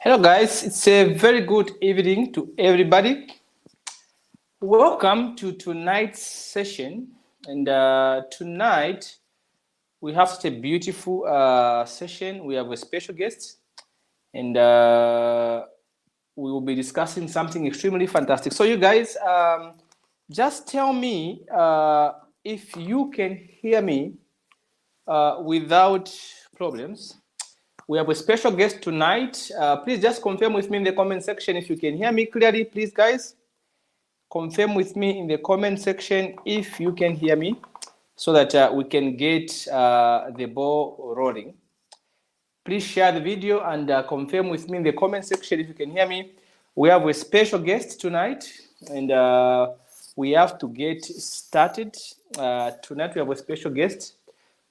Hello, guys. It's a very good evening to everybody. Welcome to tonight's session. And tonight we have such a beautiful session. We have a special guest, and we will be discussing something extremely fantastic. So, you guys, just tell me if you can hear me without problems. We have a special guest tonight. Please just confirm with me in the comment section if you can hear me clearly, please, guys. Confirm with me in the comment section if you can hear me so that we can get the ball rolling. Please share the video and confirm with me in the comment section if you can hear me. We have a special guest tonight and we have to get started. Tonight we have a special guest.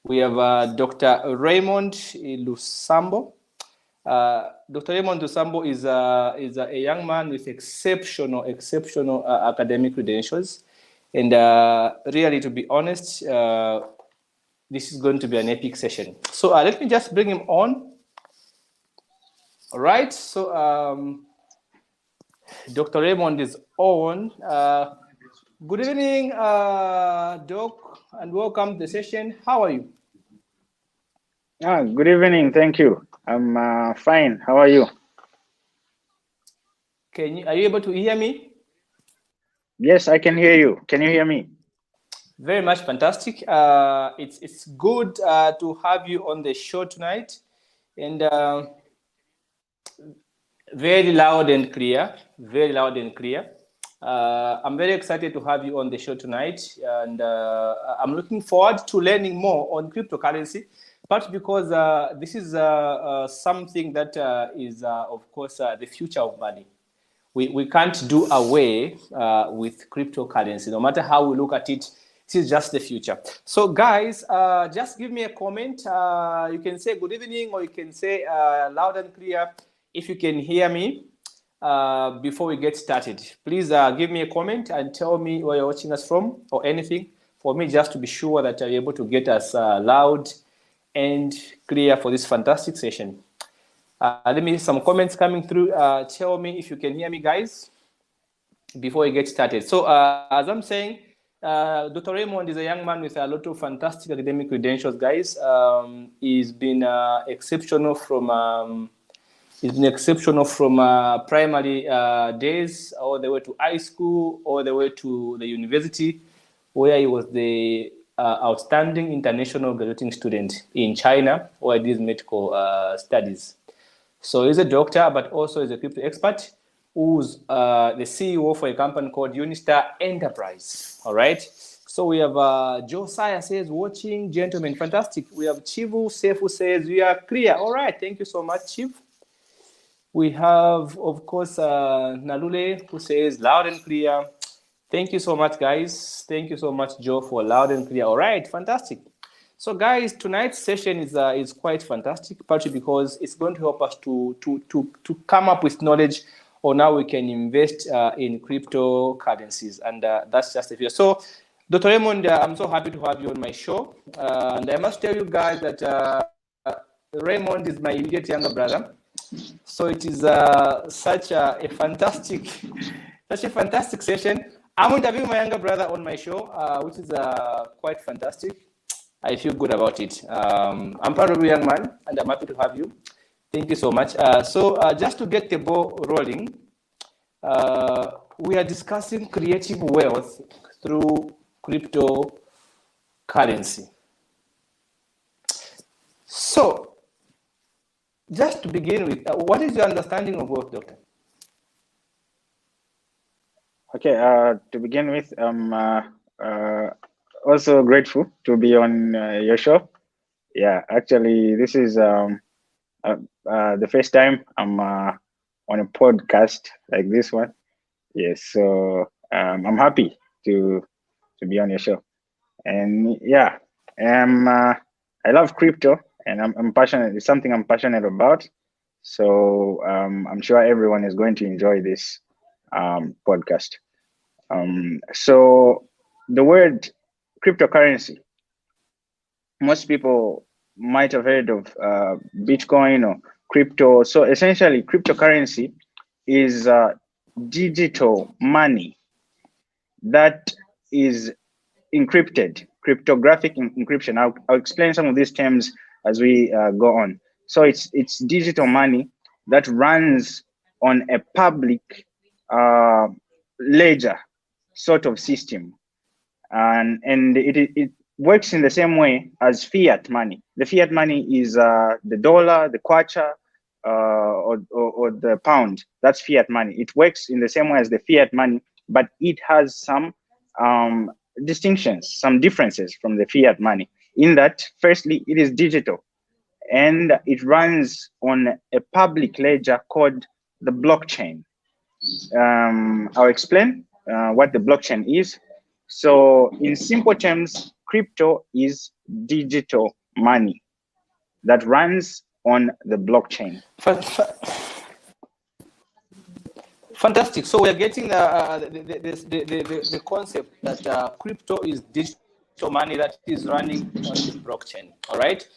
We have Dr. Raymond LUSAMBO. Dr. Raymond LUSAMBO is a young man with exceptional academic credentials. And really, to be honest, this is going to be an epic session. So let me just bring him on. All right, so Dr. Raymond is on. Good evening, Doc, and welcome to the session. How are you? Good evening. Thank you. I'm fine. How are you? Are you able to hear me? Yes, I can hear you. Can you hear me? Very much fantastic. It's good to have you on the show tonight, and very loud and clear. Very loud and clear. I'm very excited to have you on the show tonight, and I'm looking forward to learning more on cryptocurrency, partly because this is something that is, of course, the future of money. We can't do away with cryptocurrency. No matter how we look at it, this is just the future. So, guys, just give me a comment. You can say good evening, or you can say loud and clear if you can hear me. Before we get started, please give me a comment and tell me where you're watching us from or anything for me just to be sure that you're able to get us loud and clear for this fantastic session. Let me see some comments coming through. Tell me if you can hear me, guys, before we get started. So as I'm saying, Dr. Raymond is a young man with a lot of fantastic academic credentials, guys. He's been exceptional from primary days all the way to high school, all the way to the university, where he was the outstanding international graduating student in China, where he did medical studies. So he's a doctor, but also is a crypto expert who's the CEO for a company called UNISTAR Enterprise. All right. So we have Josiah says, watching, gentlemen, fantastic. We have Chivu Sefu says, we are clear. All right. Thank you so much, Chiv. We have, of course, Nalule, who says loud and clear. Thank you so much, guys. Thank you so much, Joe, for loud and clear. All right, fantastic. So, guys, tonight's session is quite fantastic, partly because it's going to help us to come up with knowledge on how we can invest in cryptocurrencies, and that's just a few. So, Dr. Raymond, I'm so happy to have you on my show, and I must tell you guys that Raymond is my immediate younger brother. So it is such a fantastic session. I'm interviewing my younger brother on my show, which is quite fantastic. I feel good about it. I'm proud of you, young man, and I'm happy to have you. Thank you so much. So just to get the ball rolling, we are discussing creating wealth through cryptocurrency. So, just to begin with, what is your understanding of wealth, Doctor? Okay, to begin with, I'm also grateful to be on your show. Yeah, actually, this is the first time I'm on a podcast like this one. Yes, so I'm happy to be on your show. And yeah, I love crypto. And I'm passionate. It's something I'm passionate about. So I'm sure everyone is going to enjoy this podcast. So the word cryptocurrency, most people might have heard of Bitcoin or crypto. So essentially, cryptocurrency is digital money that is encrypted, cryptographic encryption. I'll explain some of these terms as we go on. So it's digital money that runs on a public ledger sort of system, and it works in the same way as fiat money. The fiat money is the dollar, the kwacha, or the pound. That's fiat money. It works in the same way as the fiat money, but it has some distinctions, some differences from the fiat money. In that, firstly, it is digital, and it runs on a public ledger called the blockchain. I'll explain what the blockchain is. So in simple terms, crypto is digital money that runs on the blockchain. Fantastic. So we are getting the concept that crypto is digital money that is running on the blockchain. All right.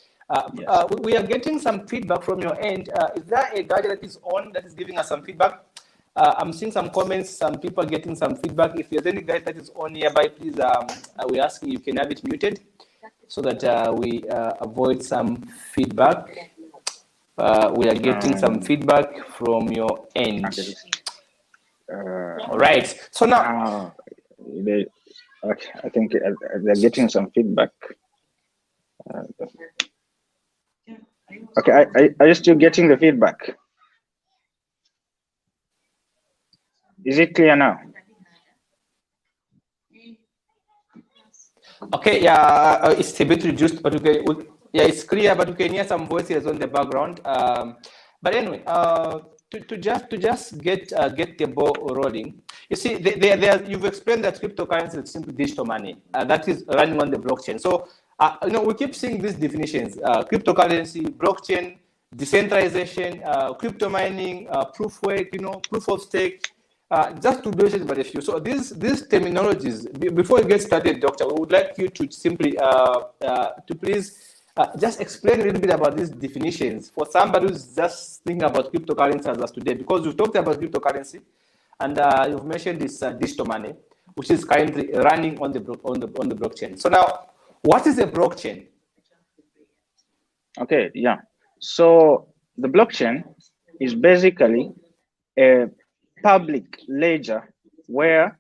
Yes. We are getting some feedback from your end. Is there a guy that is on that is giving us some feedback? I'm seeing some comments, some people getting some feedback. If there's any guy that is on nearby, please, we're asking you can have it muted so that we avoid some feedback. We are getting some feedback from your end. All right. So now, okay, I think they're getting some feedback. Okay, are you still getting the feedback? Is it clear now? Okay, yeah, it's a bit reduced, but yeah, it's clear, but you can hear some voices on the background. But anyway, to just get the ball rolling, you see, you've explained that cryptocurrency is simply digital money that is running on the blockchain. So we keep seeing these definitions: cryptocurrency, blockchain, decentralization, crypto mining, proof work, proof of stake. Just to mention but a few. So these terminologies, before you get started, Doctor, we would like you to simply to please just explain a little bit about these definitions for somebody who's just thinking about cryptocurrency as of today, because we've talked about cryptocurrency and you've mentioned this digital money, which is currently running on the blockchain. So now, what is a blockchain? Okay, yeah. So the blockchain is basically a public ledger where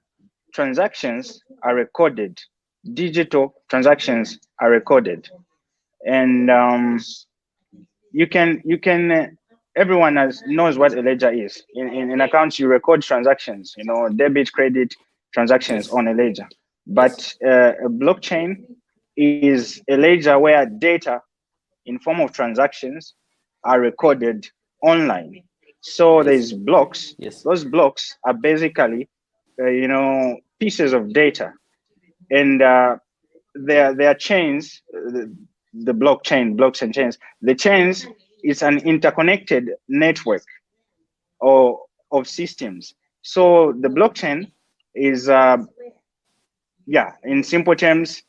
transactions are recorded, digital transactions are recorded, and you can everyone knows what a ledger is. In accounts, you record transactions, debit, credit transactions on a ledger. But a blockchain is a ledger where data in form of transactions are recorded online. So there's blocks. Yes. Those blocks are basically, pieces of data, and they are chains. The blockchain chains. The chains is an interconnected network of systems. So the blockchain is, in simple terms,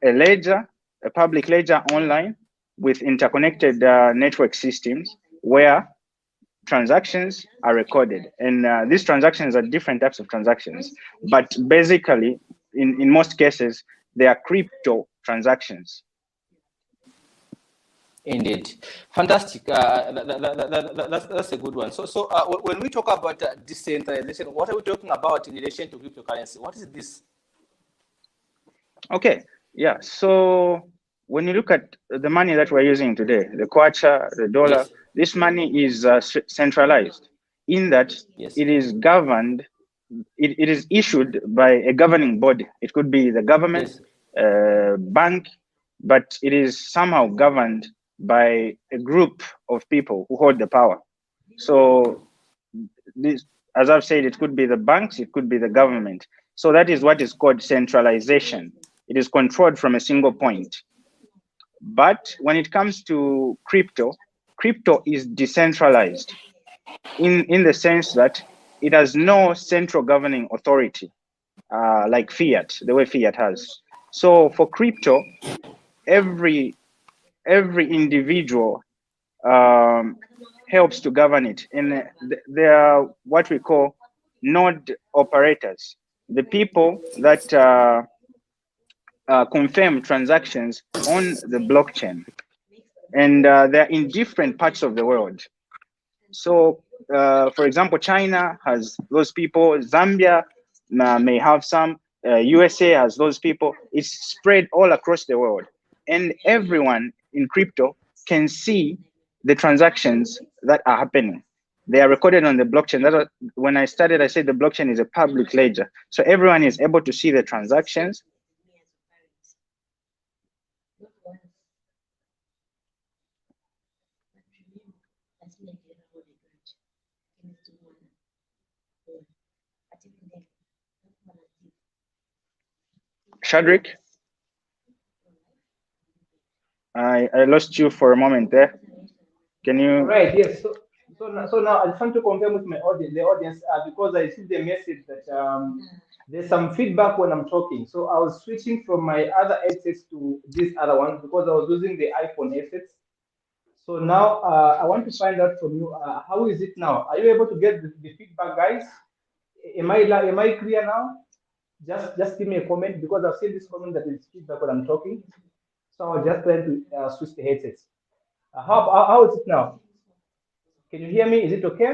a ledger, a public ledger online with interconnected network systems where transactions are recorded. And these transactions are different types of transactions, but basically, in most cases, they are crypto transactions. Indeed, fantastic. That's a good one. So when we talk about decentralization, what are we talking about in relation to cryptocurrency? What is this? Okay, yeah. So when you look at the money that we're using today, the kwacha, the dollar, yes, this money is centralized in that it is governed. It is issued by a governing body. It could be the government, bank, but it is somehow governed by a group of people who hold the power. So this, as I've said, it could be the banks, it could be the government. So that is what is called centralization. It is controlled from a single point. But when it comes to crypto is decentralized in the sense that it has no central governing authority, like fiat, the way fiat has. So for crypto, every every individual helps to govern it. And they are what we call node operators, the people that confirm transactions on the blockchain. And they're in different parts of the world. So, for example, China has those people, Zambia may have some, USA has those people. It's spread all across the world. And everyone in crypto can see the transactions that are happening. They are recorded on the blockchain. When I started, I said the blockchain is a public ledger. So everyone is able to see the transactions. Shadrick, I lost you for a moment there. Can you? Right, yes. So now I just want to confirm with my audience, the audience, because I see the message that there's some feedback when I'm talking. So I was switching from my other headsets to this other one because I was using the iPhone headsets. So now I want to find out from you, how is it now? Are you able to get the feedback, guys? Am I clear now? Just give me a comment because I've seen this comment that is feedback when I'm talking. So I was just trying to switch the headsets. How is it now? Can you hear me? Is it okay?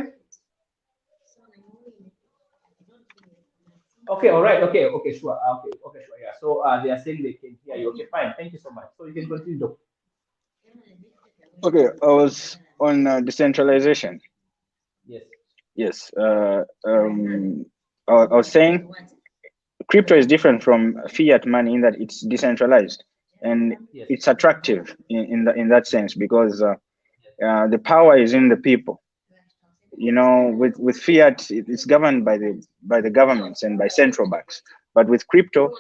Okay, all right, okay, sure, okay, sure, yeah. So they are saying they can hear you. Okay, fine. Thank you so much. So you can continue, Doc. Okay, I was on decentralization. Yes. Yes. I was saying crypto is different from fiat money in that it's decentralized and Yes. it's attractive in that sense because the power is in the people. You know, with fiat, it's governed by the governments and by central banks. But with crypto,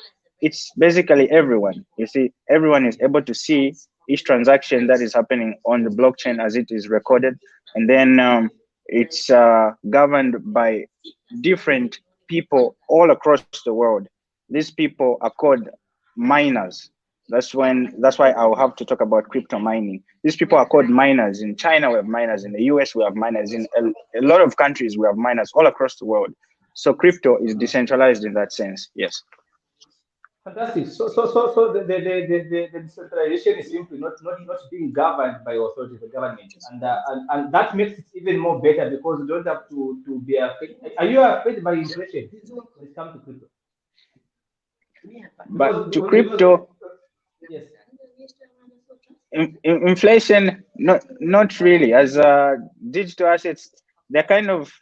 it's basically everyone. You see, everyone is able to see each transaction that is happening on the blockchain as it is recorded, and then it's governed by different people all across the world. These people are called miners. That's why I'll have to talk about crypto mining. These people are called miners. In China, we have miners. In the US, we have miners. In a lot of countries, we have miners all across the world. So crypto is decentralized in that sense. Yes. Fantastic. So the decentralization is simply not being governed by authorities, the government, and that makes it even more better because you don't have to be afraid. Are you afraid by inflation when it comes to crypto? But to crypto, Yes. inflation, not really. As digital assets, they're kind of,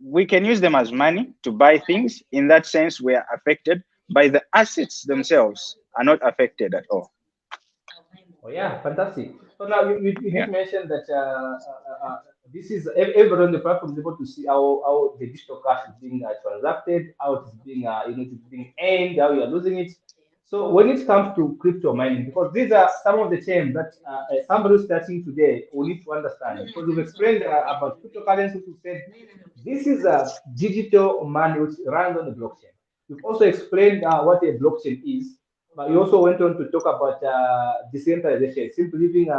we can use them as money to buy things. In that sense, we are affected by the assets themselves are not affected at all. Oh yeah, fantastic. So now you Yeah. did mention that this is everyone on the platform is able to see how the digital cash is being transacted, how it is being it's being earned, how you are losing it. So when it comes to crypto mining, because these are some of the terms that somebody who's starting today will need to understand, because we've explained about cryptocurrency, we said this is a digital money which runs on the blockchain. We've also explained what a blockchain is, but you also went on to talk about decentralization, simply living,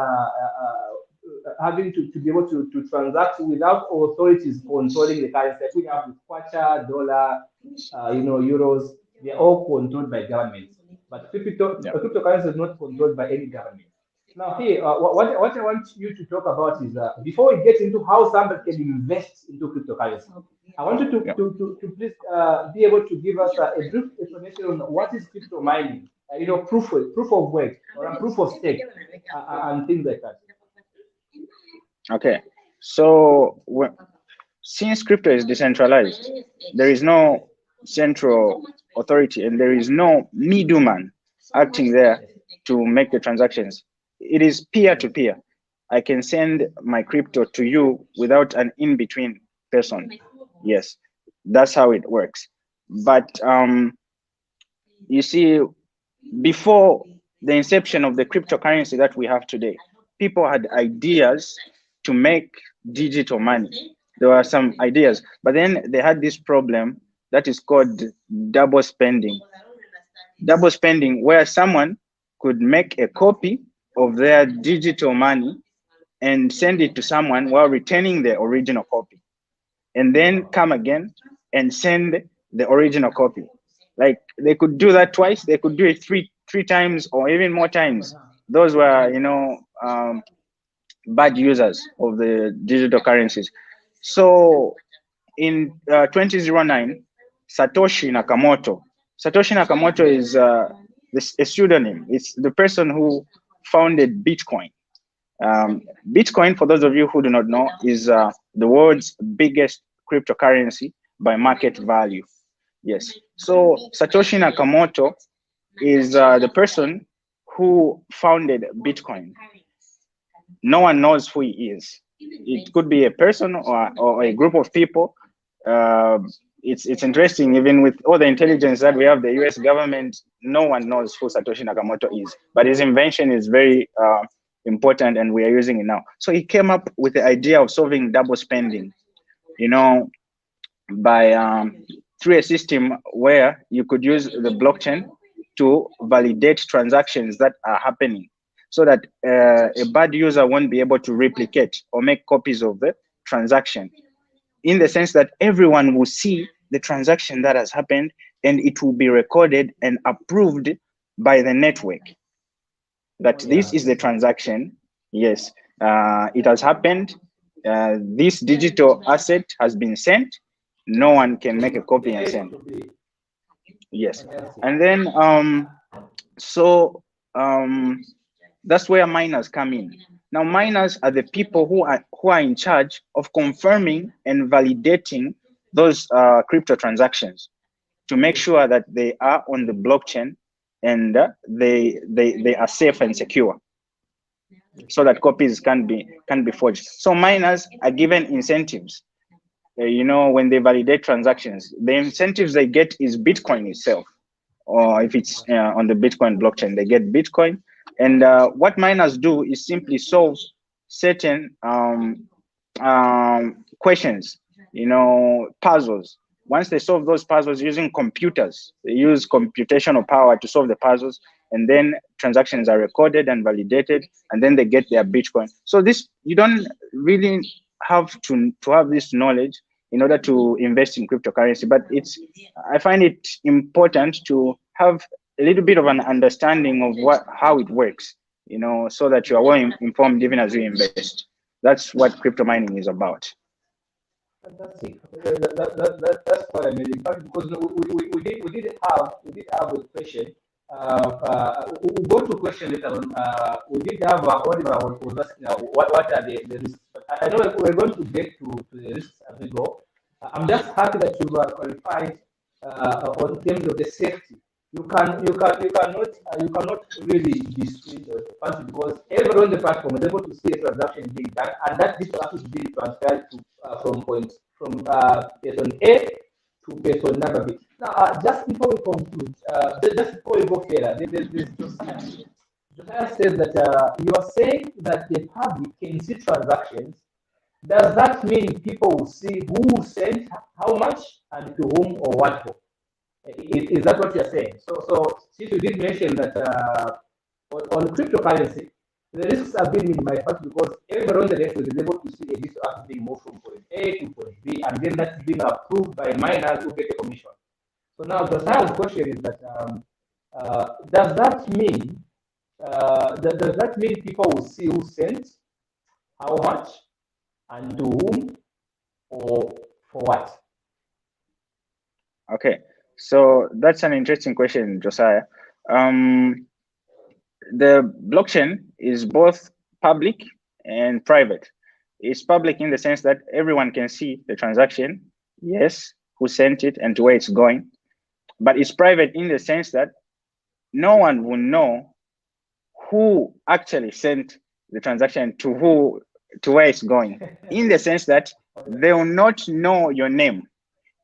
having to be able to transact without authorities controlling the currency. Like we have with Kwacha, dollar, euros, they're all controlled by governments. But Yeah. cryptocurrency is not controlled by any government. Now, here, what I want you to talk about is before we get into how somebody can invest into cryptocurrency, I want you Yeah. to please be able to give us a brief explanation on what is crypto mining, proof of work or a proof of stake, and things like that. Okay. So since crypto is decentralized, there is no central authority and there is no middleman acting there Yes. to make the transactions. It is peer to peer. I can send my crypto to you without an in between person. Yes, that's how it works. But you see, before the inception of the cryptocurrency that we have today, people had ideas to make digital money. There were some ideas, but then they had this problem that is called double spending. Double spending, where someone could make a copy of their digital money and send it to someone while retaining the original copy, and then come again and send the original copy. Like they could do that twice, they could do it three times or even more times. Those were, bad users of the digital currencies. So in 2009, Satoshi Nakamoto is a pseudonym. It's the person who founded Bitcoin. Bitcoin, for those of you who do not know, is the world's biggest cryptocurrency by market value. Yes. So Satoshi Nakamoto is the person who founded Bitcoin. No one knows who he is. It could be a person or a group of people. It's interesting, even with all the intelligence that we have, the US government, no one knows who Satoshi Nakamoto is. But his invention is very important, and we are using it now. So he came up with the idea of solving double spending, by through a system where you could use the blockchain to validate transactions that are happening, so that a bad user won't be able to replicate or make copies of the transaction, in the sense that everyone will see the transaction that has happened, and it will be recorded and approved by the network that this is the transaction. Yes, it has happened. This digital asset has been sent. No one can make a copy and send. Yes, and then that's where miners come in. Now, miners are the people who are in charge of confirming and validating those crypto transactions to make sure that they are on the blockchain and they are safe and secure, so that copies can be forged. So miners are given incentives. When they validate transactions, the incentives they get is Bitcoin itself, or if it's on the Bitcoin blockchain, they get Bitcoin. And what miners do is simply solve certain questions, puzzles. Once they solve those puzzles using computers, they use computational power to solve the puzzles, and then transactions are recorded and validated, and then they get their Bitcoin. So this, you don't really have to have this knowledge in order to invest in cryptocurrency, but I find it important to have a little bit of an understanding of how it works, so that you are well informed even as you invest. That's what crypto mining is about. Fantastic. That's quite amazing. Because we did have a question. We'll go to question later on. We did have Oliver was asking what are the risks. But I know we're going to get to the risks as we go. I'm just happy that you are qualified on terms of the safety. You cannot really be switched because everyone on the platform is able to see a transaction being done, and that this is being transferred to from person A to person number B. Now, just before we conclude, just before we go further, there's Josiah says that you are saying that the public can see transactions. Does that mean people will see who sent how much and to whom or what for? Is that what you're saying? So since you did mention that on cryptocurrency, the risks have been minimized because everyone on the network is able to see a digital asset being moved from point A to point B, and then that's being approved by miners who get a commission. So now the second question is that does that mean people will see who sent, how much, and to whom, or for what? Okay, so that's an interesting question, Josiah. The blockchain is both public and private. It's public in the sense that everyone can see the transaction, yes, who sent it and to where it's going. But it's private in the sense that no one will know who actually sent the transaction to where it's going, in the sense that they will not know your name.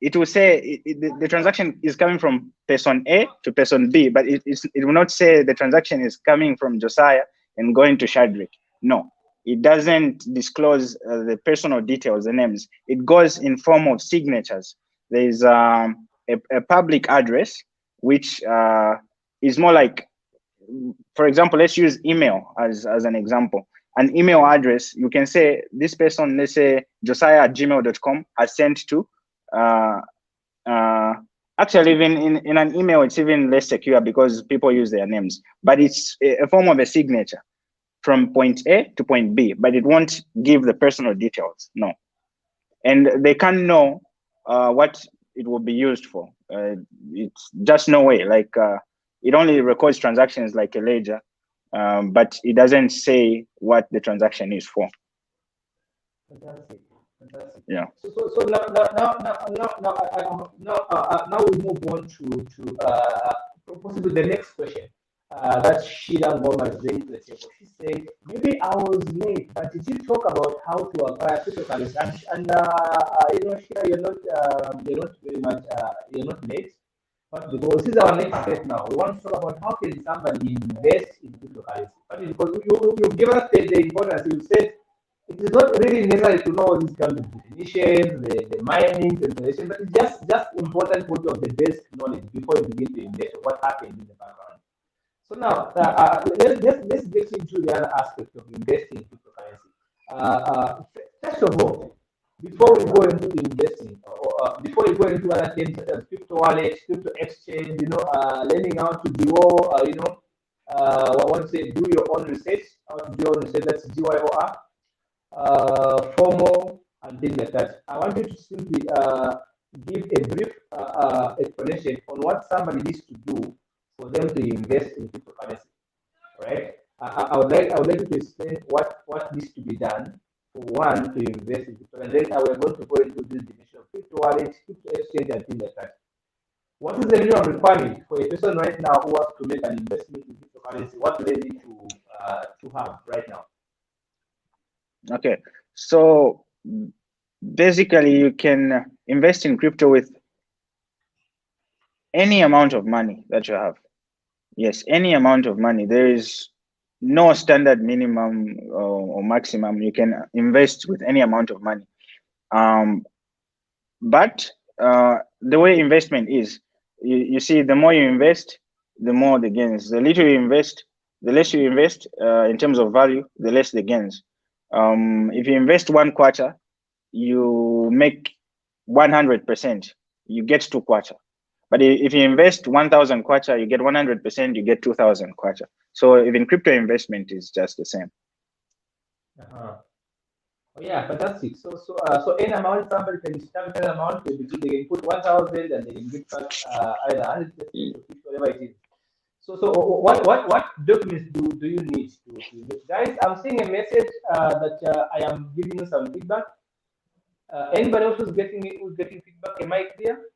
It will say the transaction is coming from person A to person B, but it will not say the transaction is coming from Josiah and going to Shadrick. No, it doesn't disclose the personal details, the names. It goes in form of signatures. There's a public address, which is more like for example, let's use email as an example. An email address, you can say this person, let's say josiah@gmail.com, has sent to. Actually, even in an email, it's even less secure because people use their names. But it's a form of a signature from point A to point B, but it won't give the personal details. No, and they can't know what it will be used for. It's just no way. Like it only records transactions like a ledger, but it doesn't say what the transaction is for. Fantastic. Fantastic. Yeah. So now we move on to possibly the next question. That Sheila Goma is raised the table. She said, maybe I was late, but did you talk about how to acquire cryptocurrency? And you know, Sheila, you're not very much, you're not late. But because this is our next step now, we want to talk about how can somebody invest in cryptocurrency. But because you've given us the importance, you said it is not really necessary to know these kind of definitions, the mining, the information, but it's just important to have the basic knowledge before you begin to invest, what happened in the background. So now, let's get into the other aspect of investing in cryptocurrency. First of all, before we go into investing, or before we go into other things such as crypto wallet, crypto exchange, learning how to do, what to say, do your own research, how to do your own research, that's GYOR, formal, and things like that. I want you to simply give a brief explanation on what somebody needs to do for them to invest in cryptocurrency, right? I would like you to explain what needs to be done for one to invest in crypto, and then we're going to go into this division of crypto wallet, crypto exchange, and things like that. What is the minimum requirement for a person right now who wants to make an investment in cryptocurrency? What do they need to have right now? Okay, so basically you can invest in crypto with any amount of money that you have. Yes, any amount of money. There is no standard minimum or maximum. You can invest with any amount of money. But the way investment is, you see, the more you invest, the more the gains. The little you invest, the less you invest in terms of value, the less the gains. If you invest 1 quarter, you make 100%. You get 2 quarter. But if you invest 1,000 kwacha, you get 100%, you get 2,000 kwacha. So even crypto investment is just the same. Oh, yeah, fantastic. So any amount somebody can start an amount, they can put 1,000 and they can get back either 100% or 50, whatever it is. So what documents do you need to invest? Guys, I'm seeing a message that I am giving you some feedback. Anybody else who's getting feedback? Am I clear?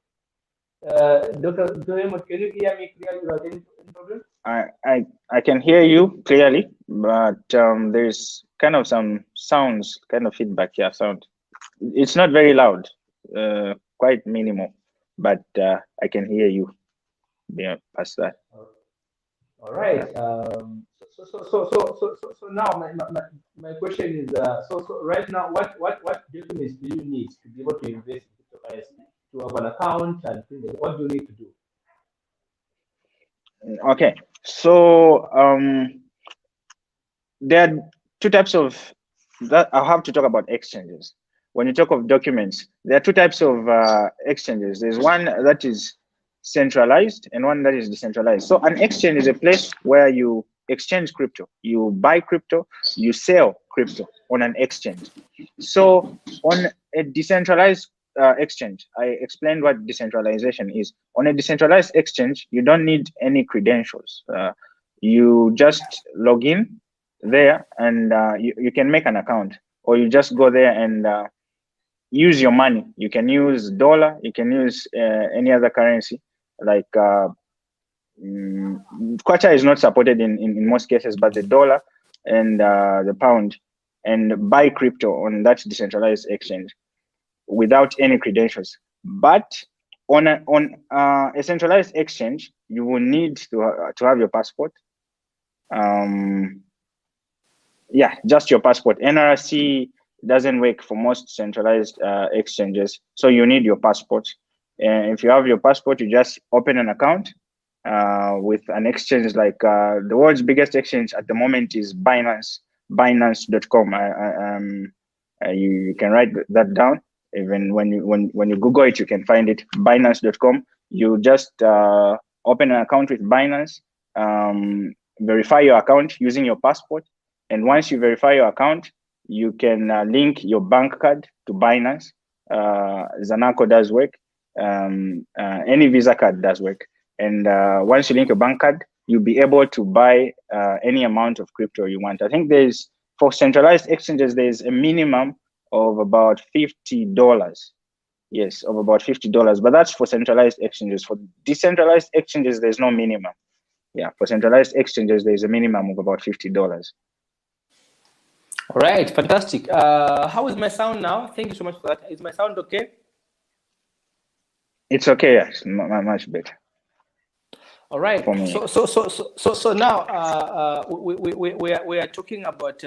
Dr. Raymond, can you hear me clearly without any problem? I can hear you clearly, but there's kind of some sounds, kind of feedback here. Sound. It's not very loud, quite minimal, but I can hear you. Yeah, past that. All right. So now my question is so right now what documents do you need to be able to invest in cryptocurrency? To have an account and things like that? What do you need to do? Okay, so there are 2 types of that. I'll have to talk about exchanges. When you talk of documents, there are 2 types of exchanges. There's one that is centralized and one that is decentralized. So an exchange is a place where you exchange crypto. You buy crypto, you sell crypto on an exchange. So on a decentralized exchange, I explained what decentralization is. On a decentralized exchange, you don't need any credentials. You just log in there and you can make an account, or you just go there and use your money. You can use dollar, you can use any other currency. Like kwacha is not supported in most cases, but the dollar and the pound, and buy crypto on that decentralized exchange without any credentials. But on a centralized exchange, you will need to have your passport. Yeah, just your passport. NRC doesn't work for most centralized exchanges, so you need your passport. And if you have your passport, you just open an account with an exchange like the world's biggest exchange at the moment is Binance.com. You can write that down. Even when you Google it, you can find it. Binance.com. You just open an account with Binance, verify your account using your passport, and once you verify your account, you can link your bank card to Binance. Zanaco does work. Any Visa card does work. And once you link your bank card, you'll be able to buy any amount of crypto you want. I think for centralized exchanges, there's a minimum of about $50. Yes, of about $50. But that's for centralized exchanges. For decentralized exchanges, there's no minimum. Yeah, for centralized exchanges, there's a minimum of about $50. All right, fantastic. How is my sound now? Thank you so much for that. Is my sound okay? It's okay. Yes, much better. All right. So now we are talking about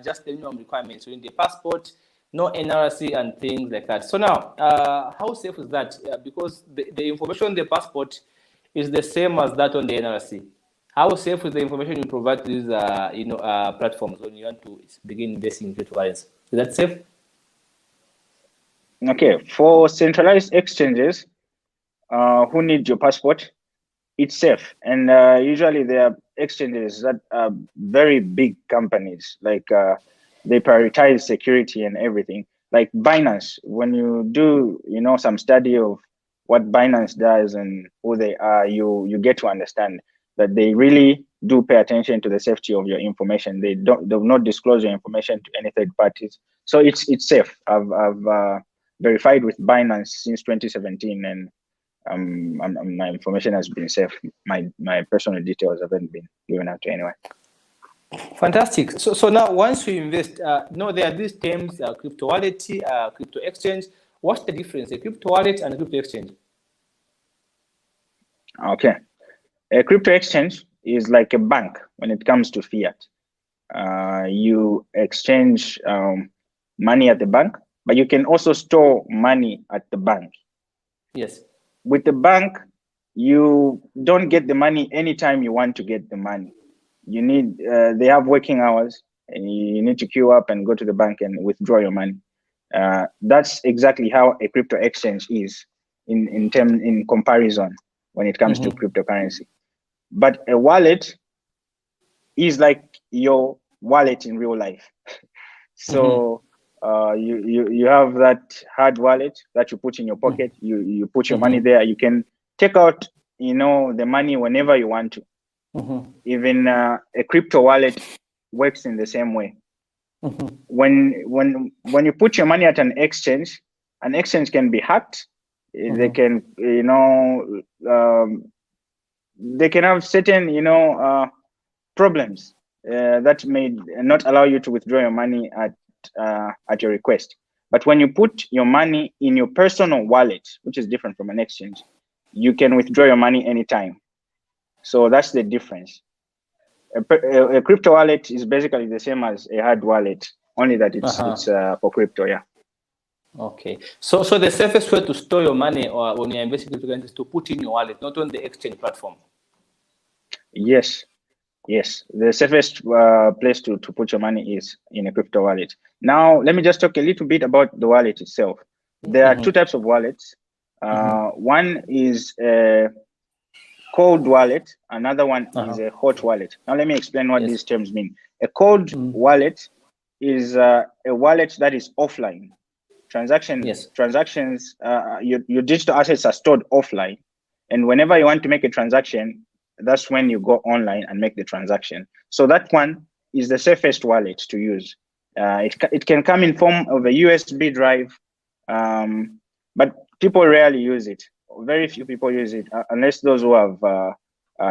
just the minimum requirements. So in the passport, no NRC and things like that. So now, how safe is that? Because the information on the passport is the same as that on the NRC. How safe is the information you provide to these platforms when you want to begin investing in cryptocurrency? Is that safe? Okay, for centralized exchanges who need your passport, it's safe. And usually there are exchanges that are very big companies, like they prioritize security and everything. Like Binance, when you do some study of what Binance does and who they are, you get to understand that they really do pay attention to the safety of your information. They do not disclose your information to any third parties. So it's safe. I've verified with Binance since 2017, and my information has been safe. My personal details haven't been given out to anyone. Fantastic. So now, once you invest, there are these terms: crypto wallet, crypto exchange. What's the difference? A crypto wallet and a crypto exchange? Okay, a crypto exchange is like a bank when it comes to fiat. You exchange money at the bank, but you can also store money at the bank. Yes. With the bank, you don't get the money anytime you want to get the money. You need they have working hours, and you need to queue up and go to the bank and withdraw your money. That's exactly how a crypto exchange is in comparison when it comes to cryptocurrency. But a wallet is like your wallet in real life. So you have that hard wallet that you put in your pocket. You put your money there. You can take out the money whenever you want to. Even a crypto wallet works in the same way. When you put your money at an exchange can be hacked. They can they can have certain problems that may not allow you to withdraw your money at your request. But when you put your money in your personal wallet, which is different from an exchange, you can withdraw your money anytime. So that's the difference. A crypto wallet is basically the same as a hard wallet, only that it's for crypto. Yeah. Okay. So the safest way to store your money or when you're investing in cryptocurrency is to put in your wallet, not on the exchange platform. Yes. The safest place to put your money is in a crypto wallet. Now, let me just talk a little bit about the wallet itself. There are two types of wallets. One is a cold wallet. Another one is a hot wallet. Now, let me explain what these terms mean. A cold wallet is a wallet that is offline. Transactions, your digital assets are stored offline. And whenever you want to make a transaction, that's when you go online and make the transaction. So that one is the safest wallet to use. It can come in form of a USB drive, but people rarely use it. Very few people use it, unless those who have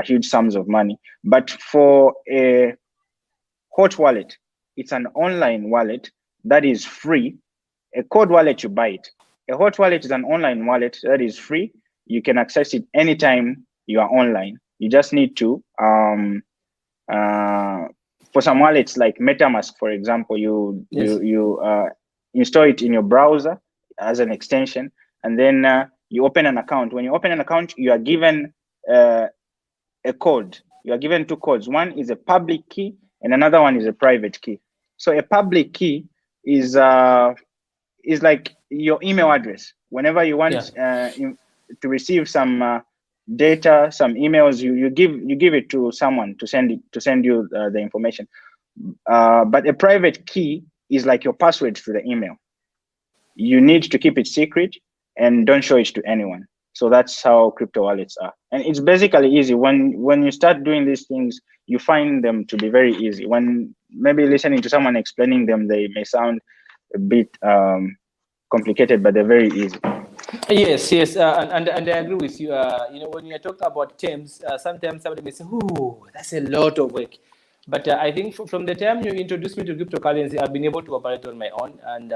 huge sums of money. But for a hot wallet, it's an online wallet that is free. A cold wallet, you buy it. A hot wallet is an online wallet that is free. You can access it anytime you are online. You just need to, for some wallets like MetaMask, for example, you install it in your browser as an extension, and then you open an account. When you open an account, you are given a code. You are given two codes. One is a public key and another one is a private key. So a public key is like your email address. Whenever you want to receive some data, some emails, you give it to someone to send you the information. But a private key is like your password to the email. You need to keep it secret and don't show it to anyone. So that's how crypto wallets are. And it's basically easy. When you start doing these things, you find them to be very easy. When maybe listening to someone explaining them, they may sound a bit complicated, but they're very easy. Yes, and I agree with you. When you're talking about terms, sometimes somebody may say, "Oh, that's a lot of work." But I think from the time you introduced me to cryptocurrency, I've been able to operate on my own. And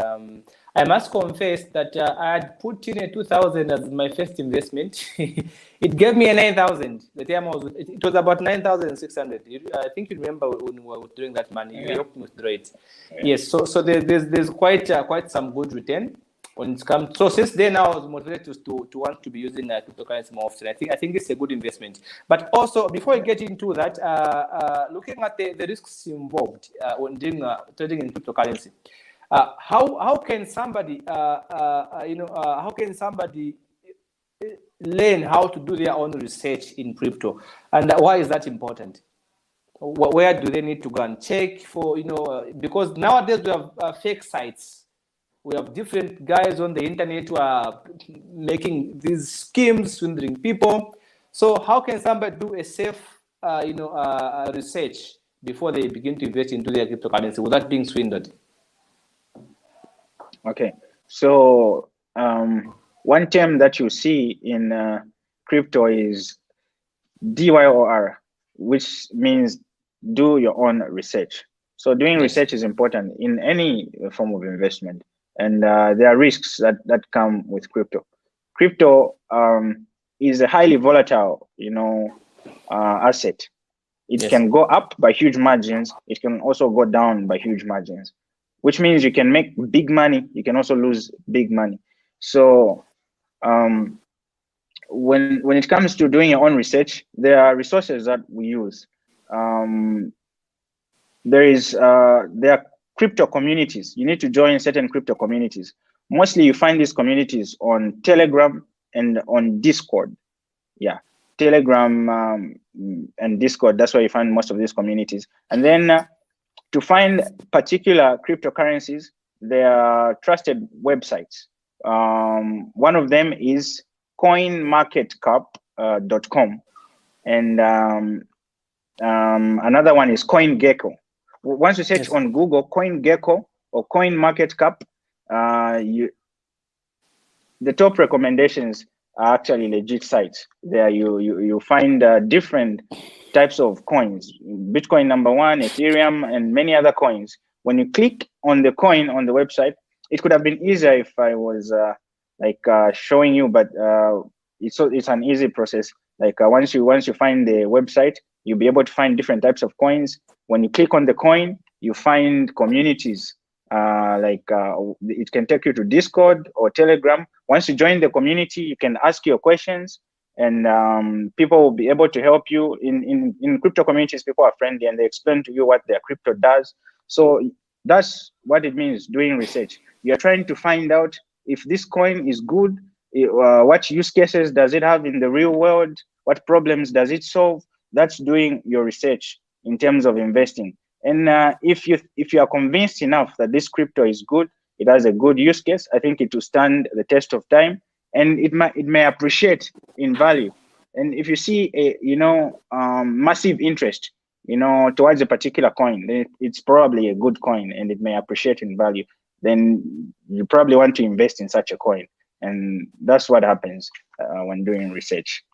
I must confess that I had put in a 2,000 as my first investment. It gave me a 9,000. The time it was about 9,600. I think you remember when we were withdrawing that money. You helped me withdraw it. Yes. So there's quite some good return when it comes. So since then, I was motivated to want to be using cryptocurrency more often. I think it's a good investment. But also, before I get into that, looking at the risks involved when doing trading in cryptocurrency, how can somebody learn how to do their own research in crypto, and why is that important? Where do they need to go and check for? Because nowadays we have fake sites. We have different guys on the internet who are making these schemes, swindling people. So how can somebody do a safe, research before they begin to invest into their cryptocurrency without being swindled? Okay, so one term that you see in crypto is DYOR, which means do your own research. So doing research is important in any form of investment. And there are risks that come with crypto. Crypto is a highly volatile, asset. It can go up by huge margins. It can also go down by huge margins, which means you can make big money. You can also lose big money. So when it comes to doing your own research, there are resources that we use. There are crypto communities. You need to join certain crypto communities. Mostly you find these communities on Telegram and on Discord. Yeah, Telegram and Discord, that's where you find most of these communities. And then to find particular cryptocurrencies, there are trusted websites. One of them is coinmarketcap.com. And another one is CoinGecko. Once you search on Google CoinGecko or CoinMarketCap, the top recommendations are actually legit sites. There you find different types of coins: Bitcoin #1, Ethereum, and many other coins. When you click on the coin on the website, it could have been easier if I was showing you, but it's an easy process. Once you find the website, you'll be able to find different types of coins. When you click on the coin, you find communities. It can take you to Discord or Telegram. Once you join the community, you can ask your questions, and people will be able to help you. In crypto communities, people are friendly and they explain to you what their crypto does. So that's what it means doing research. You're trying to find out if this coin is good, what use cases does it have in the real world, what problems does it solve. That's doing your research in terms of investing. And if you are convinced enough that this crypto is good, it has a good use case, I think it will stand the test of time, and it may appreciate in value. And if you see a massive interest towards a particular coin, then it's probably a good coin and it may appreciate in value. Then you probably want to invest in such a coin, and that's what happens when doing research.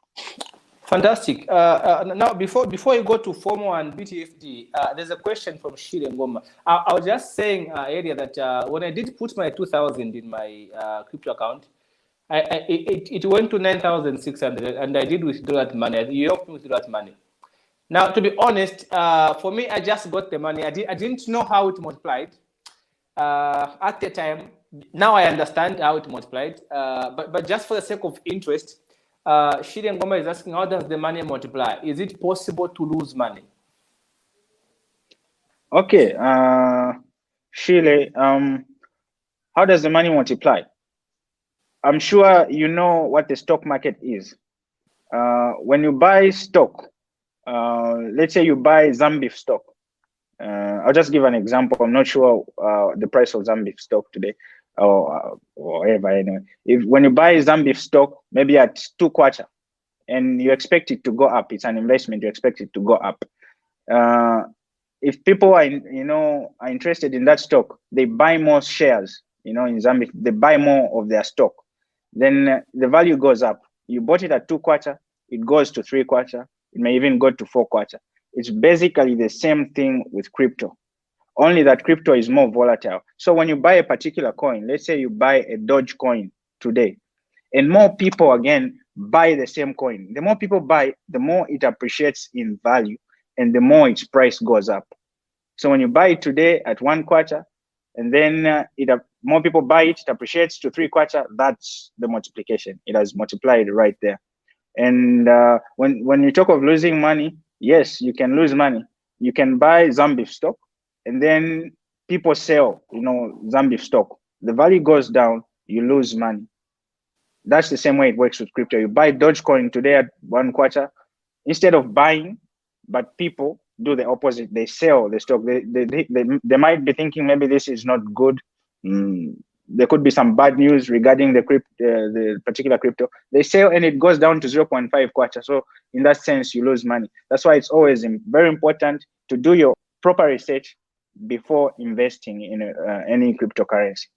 Fantastic. Now, before you go to FOMO and BTFD, there's a question from Shire Ngoma. I was just saying earlier that when I did put my 2,000 in my crypto account, it went to 9,600, and I did withdraw that money. You helped me withdraw that money. Now, to be honest, for me, I just got the money. I didn't know how it multiplied at the time. Now I understand how it multiplied, but just for the sake of interest, Shiri Ngoma is asking, how does the money multiply? Is it possible to lose money? Okay, Shile, how does the money multiply? I'm sure you know what the stock market is. When you buy stock, let's say you buy Zambif stock. I'll just give an example. I'm not sure the price of Zambif stock today or whatever. Anyway, when you buy Zambif stock, maybe at 2 kwacha, and you expect it to go up, it's an investment. You expect it to go up. If people are interested in that stock, they buy more shares. In Zambia, they buy more of their stock. Then the value goes up. You bought it at 2 kwacha, it goes to 3 kwacha. It may even go to 4 kwacha. It's basically the same thing with crypto, only that crypto is more volatile. So when you buy a particular coin, let's say you buy a Doge coin today, and more people again buy the same coin. The more people buy, the more it appreciates in value, and the more its price goes up. So when you buy it today at 1 kwacha, and then more people buy it, it appreciates to 3 kwacha, that's the multiplication. It has multiplied right there. And when you talk of losing money, yes, you can lose money. You can buy Zambif stock, and then people sell, Zambif stock. The value goes down, you lose money. That's the same way it works with crypto. You buy Dogecoin today at 1 kwacha, instead of buying, but people do the opposite. They sell the stock. They might be thinking maybe this is not good. There could be some bad news regarding the particular crypto. They sell and it goes down to 0.5 kwacha. So in that sense, you lose money. That's why it's always very important to do your proper research before investing in any cryptocurrency.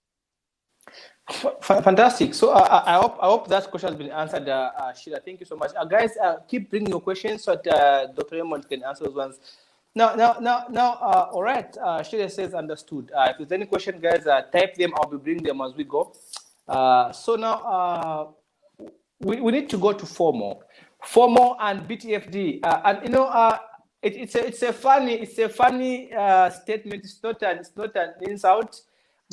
Fantastic. So I hope that question has been answered, Sheila. Thank you so much, guys. Keep bringing your questions so that Dr. Raymond can answer those ones. Now, all right. Sheila says understood. If there's any question, guys, type them. I'll be bringing them as we go. So now we need to go to FOMO and BTFD, and it's a funny statement. It's not an insult.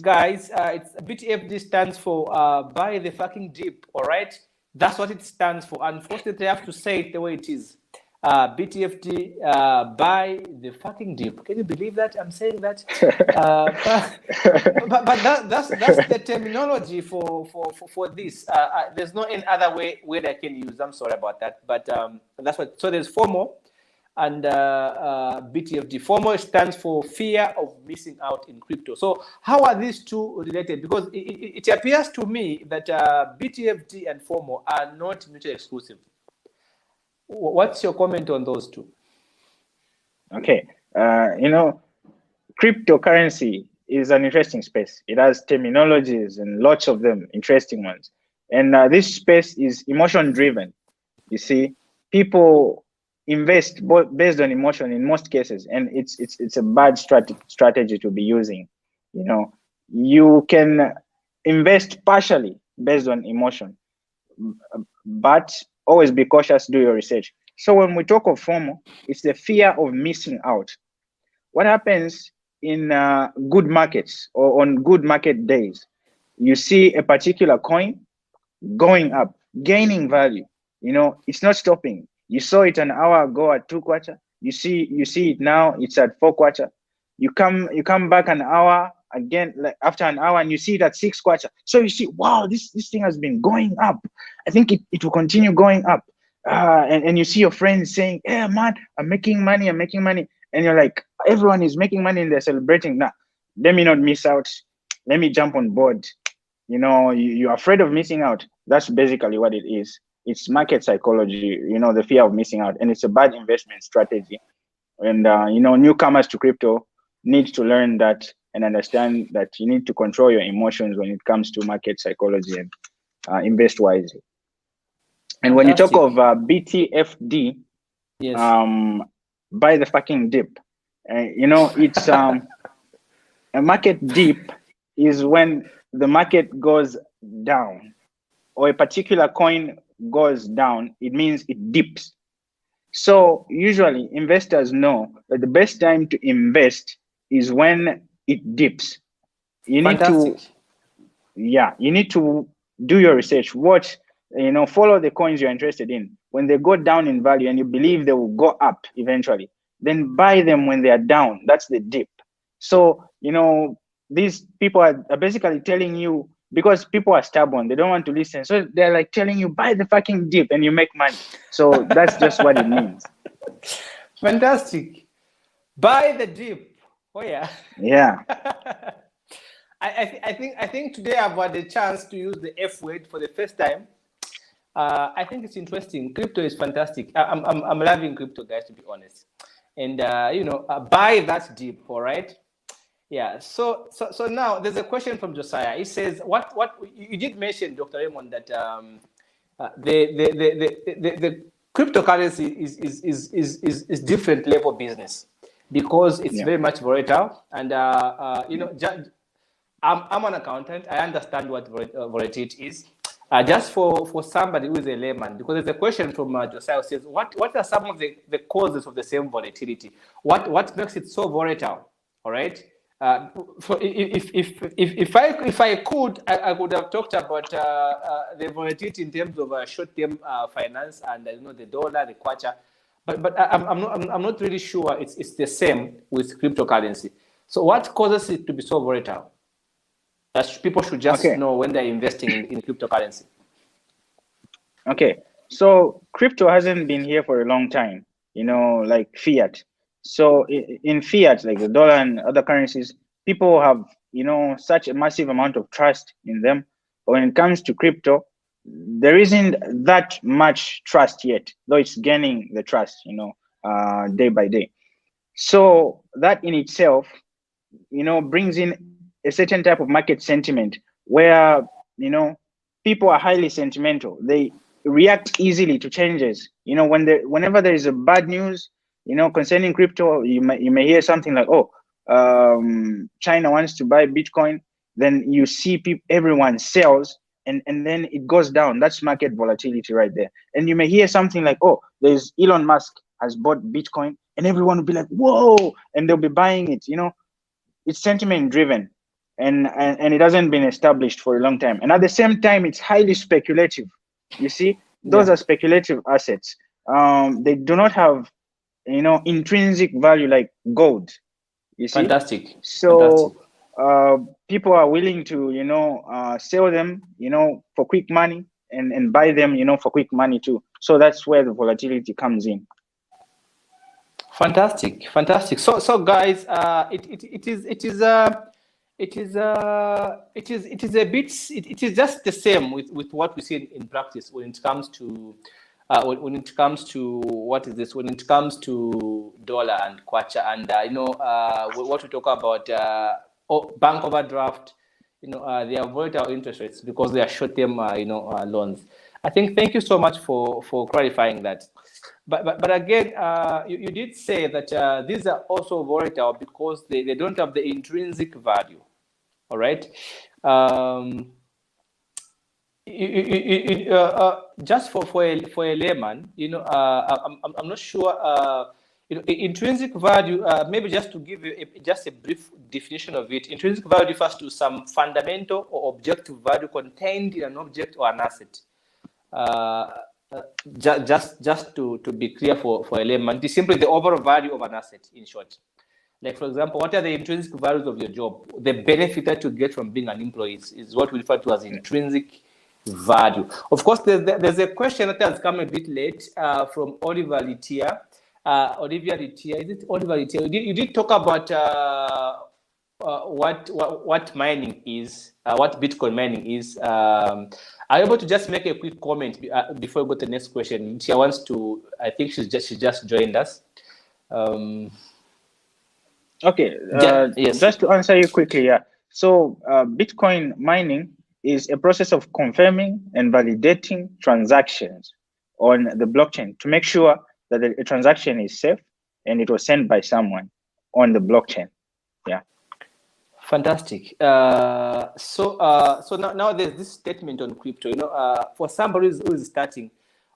Guys, it's BTFD stands for buy the fucking dip. All right, that's what it stands for. Unfortunately, I have to say it the way it is. BTFD, buy the fucking dip. Can you believe that I'm saying that? But that's the terminology for this. There's no any other word I can use. I'm sorry about that, but that's what. So there's FOMO and BTFD. FOMO stands for fear of missing out in crypto. So how are these two related? Because it appears to me that BTFD and FOMO are not mutually exclusive. What's your comment on those two? Okay, cryptocurrency is an interesting space. It has terminologies and lots of them, interesting ones. And this space is emotion driven. You see, people invest based on emotion in most cases, and it's a bad strategy to be using. You can invest partially based on emotion, but always be cautious, do your research. So when we talk of FOMO, it's the fear of missing out. What happens in good markets or on good market days? You see a particular coin going up, gaining value. It's not stopping. You saw it an hour ago at 2 kwacha. You see it now, it's at 4 kwacha. You come back an hour again, like after an hour, and you see it at 6 kwacha. So you see, wow, this thing has been going up. I think it will continue going up. And you see your friends saying, "Yeah, man, I'm making money. And you're like, everyone is making money and they're celebrating. Nah, let me not miss out. Let me jump on board. You're afraid of missing out. That's basically what it is. It's market psychology, the fear of missing out. And it's a bad investment strategy. And, newcomers to crypto need to learn that and understand that you need to control your emotions when it comes to market psychology and invest wisely. And when you talk of BTFD, yes, buy the fucking dip. It's a market dip is when the market goes down or a particular coin goes down. It means it dips. So usually investors know that the best time to invest is when it dips. You need to do your research. Watch follow the coins you're interested in. When they go down in value and you believe they will go up eventually, then buy them when they are down. That's the dip. So, these people are basically telling you, because people are stubborn, they don't want to listen. So they're like telling you, buy the fucking dip and you make money. So that's just what it means. Fantastic. Buy the dip. Oh yeah. Yeah. I think today I've had the chance to use the F word for the first time. I think it's interesting. Crypto is fantastic. I'm loving crypto, guys, to be honest. And buy that dip, all right? Yeah. So now there's a question from Josiah. He says, what you did mention, Dr. Raymond, that the cryptocurrency is different level business because it's very much volatile, and I'm an accountant. I understand what volatility is. Just for somebody who is a layman, because there's a question from Josiah who says, what are some of the causes of the same volatility? What makes it so volatile? All right. If I could, I would have talked about the volatility in terms of short-term finance and the dollar, the kwacha, but I'm not really sure it's the same with cryptocurrency. So what causes it to be so volatile? That people should just know when they're investing in cryptocurrency. Okay, so crypto hasn't been here for a long time, like fiat. So in fiat, like the dollar and other currencies, people have, such a massive amount of trust in them. But when it comes to crypto, there isn't that much trust yet, though it's gaining the trust, day by day. So that in itself, brings in a certain type of market sentiment where, people are highly sentimental. They react easily to changes. Whenever there is a bad news, concerning crypto, you may hear something like, China wants to buy Bitcoin. Then you see everyone sells, and then it goes down. That's market volatility right there. And you may hear something like, there's Elon Musk has bought Bitcoin, and everyone will be like, whoa, and they'll be buying it. It's sentiment driven, and it hasn't been established for a long time. And at the same time, it's highly speculative. You see, those are speculative assets. They do not have, intrinsic value like gold. You see, fantastic. So people are willing to, sell them, for quick money, and buy them, for quick money too. So that's where the volatility comes in. Fantastic. So guys, it is just the same with what we see in practice when it comes to what is this? When it comes to dollar and kwacha, and what we talk about bank overdraft, they are volatile interest rates because they are short-term loans. I think thank you so much for clarifying that. But again, you did say that these are also volatile because they don't have the intrinsic value. All right. Just for a layman, I'm not sure. Intrinsic value. Maybe just to give you just a brief definition of it. Intrinsic value refers to some fundamental or objective value contained in an object or an asset. Just to be clear for a layman, it is simply the overall value of an asset, in short. Like, for example, what are the intrinsic values of your job? The benefit that you get from being an employee is what we refer to as intrinsic value. Of course, there's a question that has come a bit late from Oliver Litia. Olivia Litia, is it Oliver Litia? You did talk about what mining is, what Bitcoin mining is. Are you able to just make a quick comment before we go to the next question? She wants to. I think she just joined us. Okay. Yes. Just to answer you quickly, yeah. So Bitcoin mining is a process of confirming and validating transactions on the blockchain to make sure that a transaction is safe and it was sent by someone on the blockchain. Yeah. Fantastic. So now there's this statement on crypto. For somebody who is starting,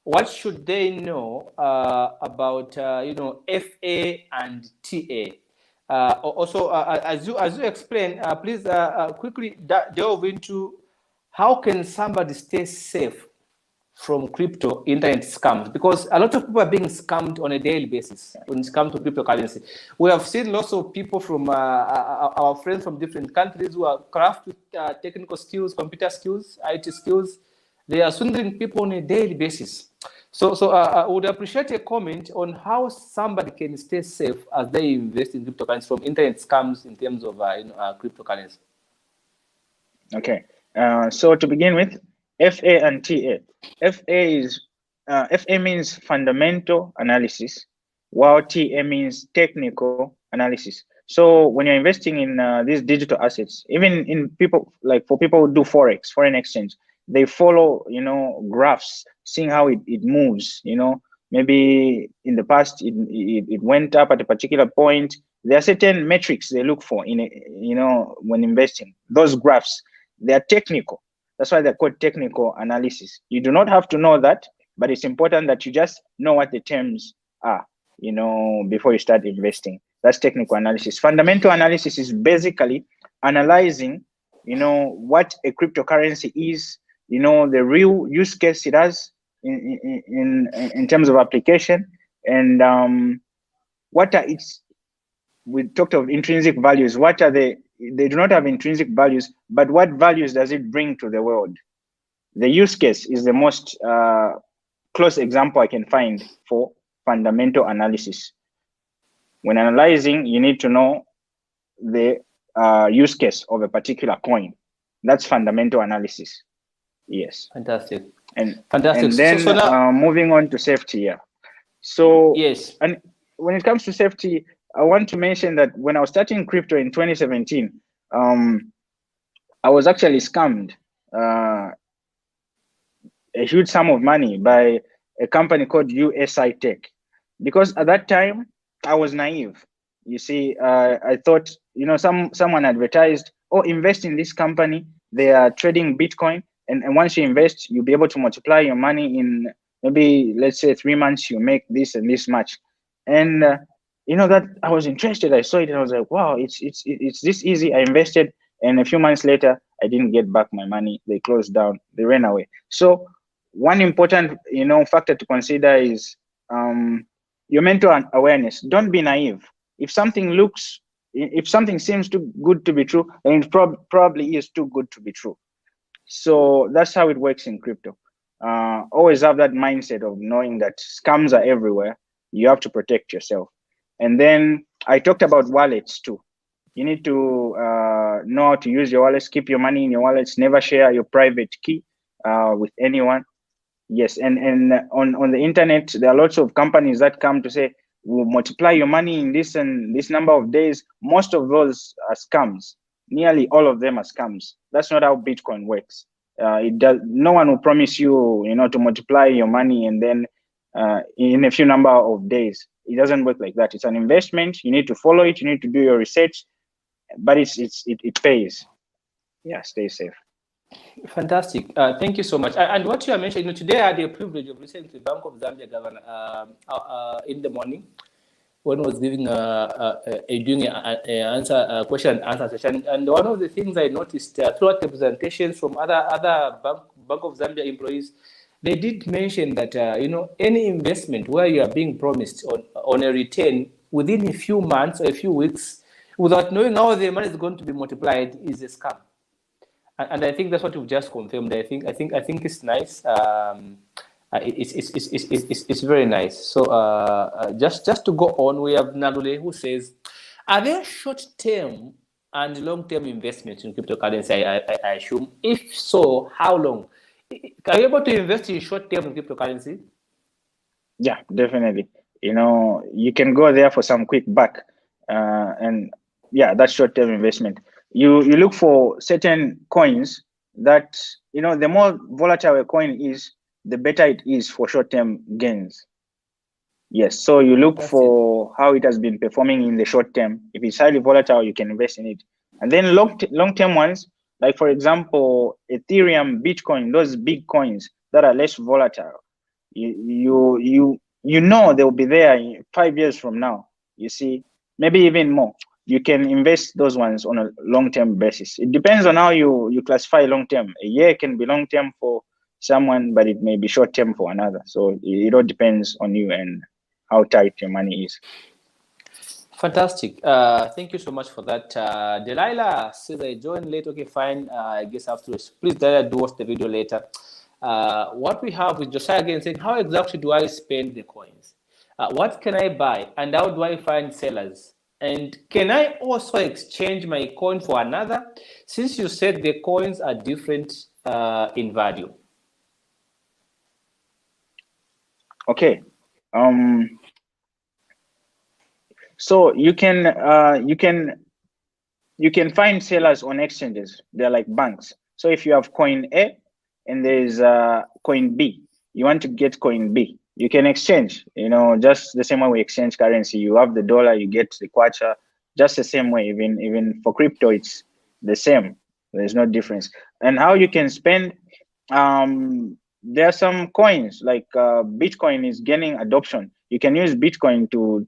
what should they know about FA and TA? Also, as you explain, please quickly delve into how can somebody stay safe from crypto internet scams? Because a lot of people are being scammed on a daily basis when it comes to cryptocurrency. We have seen lots of people from our friends from different countries who are craft with technical skills, computer skills, IT skills. They are swindling people on a daily basis. So I would appreciate a comment on how somebody can stay safe as they invest in cryptocurrency from internet scams in terms of cryptocurrency. Okay. So to begin with, FA and TA. FA means fundamental analysis, while TA means technical analysis. So when you're investing in these digital assets, even in people, like for people who do foreign exchange, they follow, graphs, seeing how it moves. Maybe in the past it went up at a particular point. There are certain metrics they look for when investing. Those graphs, they are technical. That's why they're called technical analysis. You do not have to know that, but it's important that you just know what the terms are, before you start investing. That's technical analysis. Fundamental analysis is basically analyzing, what a cryptocurrency is, the real use case it has in terms of application, and what are its. We talked of intrinsic values. What are they do not have intrinsic values, but what values does it bring to the world? The use case is the most close example I can find for fundamental analysis. When analyzing, you need to know the use case of a particular coin. That's fundamental analysis. Yes. Fantastic. Fantastic. And then so now, moving on to safety. Yeah. So yes. And when it comes to safety, I want to mention that when I was starting crypto in 2017, I was actually scammed a huge sum of money by a company called USI Tech, because at that time I was naive. You see, I thought, someone advertised, "Oh, invest in this company. They are trading Bitcoin, and once you invest, you'll be able to multiply your money in maybe, let's say, 3 months. You make this and this much." And that I was interested. I saw it and I was like, wow, it's this easy. I invested, and a few months later, I didn't get back my money. They closed down. They ran away. So one important, factor to consider is your mental awareness. Don't be naive. If something seems too good to be true, then it probably is too good to be true. So that's how it works in crypto. Always have that mindset of knowing that scams are everywhere. You have to protect yourself. And then I talked about wallets too. You need to know how to use your wallets, keep your money in your wallets, never share your private key with anyone. Yes, and on the internet, there are lots of companies that come to say, we'll multiply your money in this and this number of days. Most of those are scams. Nearly all of them are scams. That's not how Bitcoin works. No one will promise you, to multiply your money and then in a few number of days. It doesn't work like that. It's an investment. You need to follow it. You need to do your research, but it pays. Yeah, stay safe. Fantastic. Thank you so much. And what you are mentioning, today I had the privilege of listening to the Bank of Zambia governor in the morning when I was giving doing a question and answer session. And one of the things I noticed throughout the presentations from other Bank of Zambia employees, they did mention that any investment where you are being promised on a return within a few months or a few weeks, without knowing how the money is going to be multiplied, is a scam. And I think that's what you've just confirmed. I think it's nice. It's very nice. So just to go on, we have Nalule who says, are there short-term and long-term investments in cryptocurrency? I assume. If so, how long? Are you able to invest in short-term in cryptocurrency? Yeah, definitely. You can go there for some quick buck, and yeah, that's short-term investment. You look for certain coins that, the more volatile a coin is, the better it is for short-term gains. Yes, so you look for how it has been performing in the short term. If it's highly volatile, you can invest in it. And then long-term ones, like for example, Ethereum, Bitcoin, those big coins that are less volatile, you they'll be there 5 years from now. You see, maybe even more. You can invest those ones on a long-term basis. It depends on how you classify long-term. A year can be long-term for someone, but it may be short term for another. So it all depends on you and how tight your money is. Fantastic. Thank you so much for that. Delilah says I joined late. Okay, fine. I guess afterwards. Please, Delilah, do watch the video later. What we have is Josiah again saying, how exactly do I spend the coins? What can I buy? And how do I find sellers? And can I also exchange my coin for another? Since you said the coins are different in value. Okay. So you can find sellers on exchanges. They're like banks. So if you have coin A and there's coin B, you want to get coin B, you can exchange, just the same way we exchange currency. You have the dollar, you get the kwacha, just the same way. Even for crypto, it's the same. There's no difference. And how you can spend, there are some coins like Bitcoin is gaining adoption. You can use Bitcoin to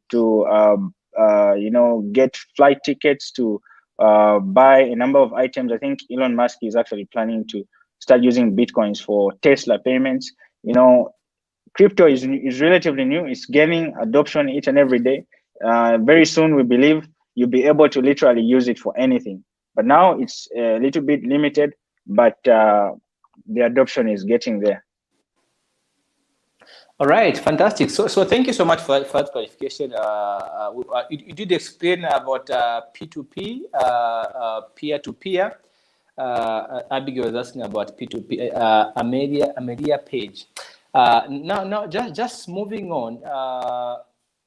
get flight tickets, to buy a number of items. I think Elon Musk is actually planning to start using Bitcoins for Tesla payments. Crypto is relatively new. It's gaining adoption each and every day. Very soon, we believe you'll be able to literally use it for anything. But now it's a little bit limited, but the adoption is getting there. All right, fantastic. So thank you so much for that clarification. You did explain about P2P, peer-to-peer. Abigail was asking about P2P, Amelia Page. Now, just moving on.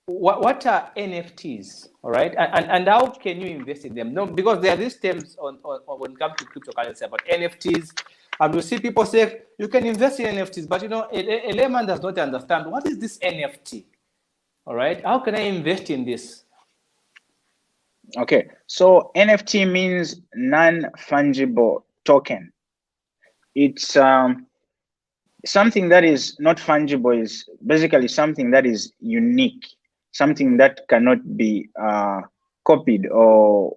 What are NFTs? All right, and how can you invest in them? No, because there are these terms on when it comes to cryptocurrency about NFTs. And you see people say you can invest in NFTs, but a layman does not understand what is this NFT. All right, how can I invest in this? Okay, so NFT means non-fungible token. It's something that is not fungible, is basically something that is unique, something that cannot be copied or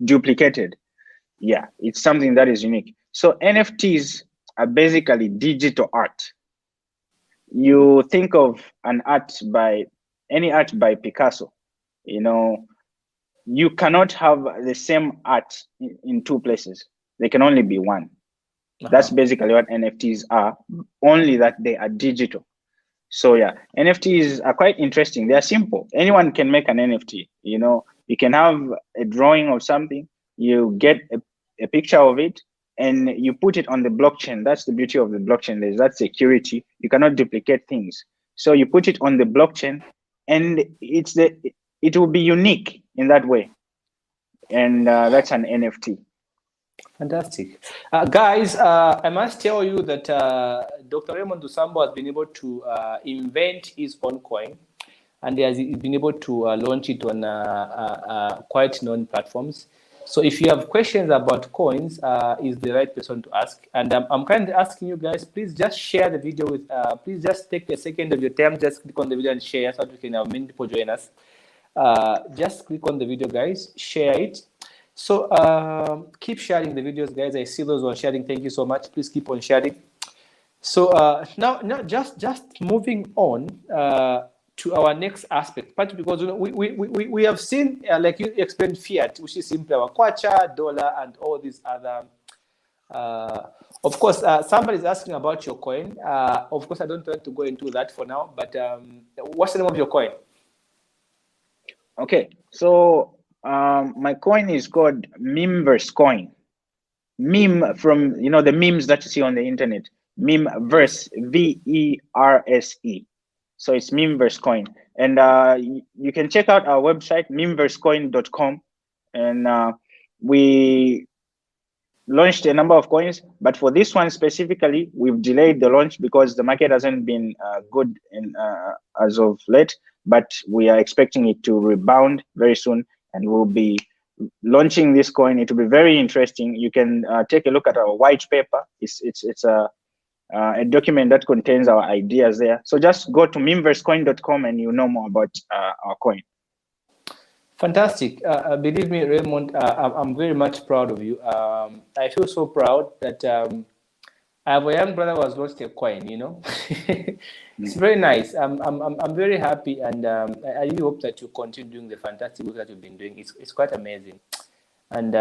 duplicated. Yeah, it's something that is unique. So NFTs are basically digital art. You think of any art by Picasso, you cannot have the same art in two places. They can only be one. That's basically what NFTs are, only that they are digital. So yeah, NFTs are quite interesting. They are simple. Anyone can make an NFT. You can have a drawing of something, you get a picture of it, and you put it on the blockchain. That's the beauty of the blockchain. There's that security. You cannot duplicate things. So you put it on the blockchain, and it will be unique in that way. And that's an NFT. Fantastic. Guys, I must tell you that Dr. Raymond LUSAMBO has been able to invent his own coin, and he has been able to launch it on quite known platforms. So if you have questions about coins, is the right person to ask. And I'm kind of asking you guys, please just share the video with, please just take a second of your time, just click on the video and share so that we can have many people join us. Just click on the video, guys, share it. So keep sharing the videos, guys. I see those who are sharing. Thank you so much. Please keep on sharing. So now just moving on to our next aspect, partly because we have seen, like you explained, fiat, which is simply our kwacha, dollar, and all these other. Of course, somebody is asking about your coin. Of course, I don't want to go into that for now. But what's the name of your coin? Okay, so my coin is called Memeverse coin. Meme from the memes that you see on the internet. Memeverse, VERSE. So it's Memeverse coin, and you can check out our website memeversecoin.com, and we launched a number of coins, but for this one specifically, we've delayed the launch because the market hasn't been good as of late. But we are expecting it to rebound very soon, and we'll be launching this coin. It will be very interesting. You can take a look at our white paper. It's a document that contains our ideas there. So just go to memeversecoin.com and you'll know more about our coin. Fantastic. Believe me, Raymond, I'm very much proud of you. I feel so proud that I have a young brother who has lost a coin, you know. It's very nice. I'm very happy, and I really hope that you continue doing the fantastic work that you've been doing. It's quite amazing. And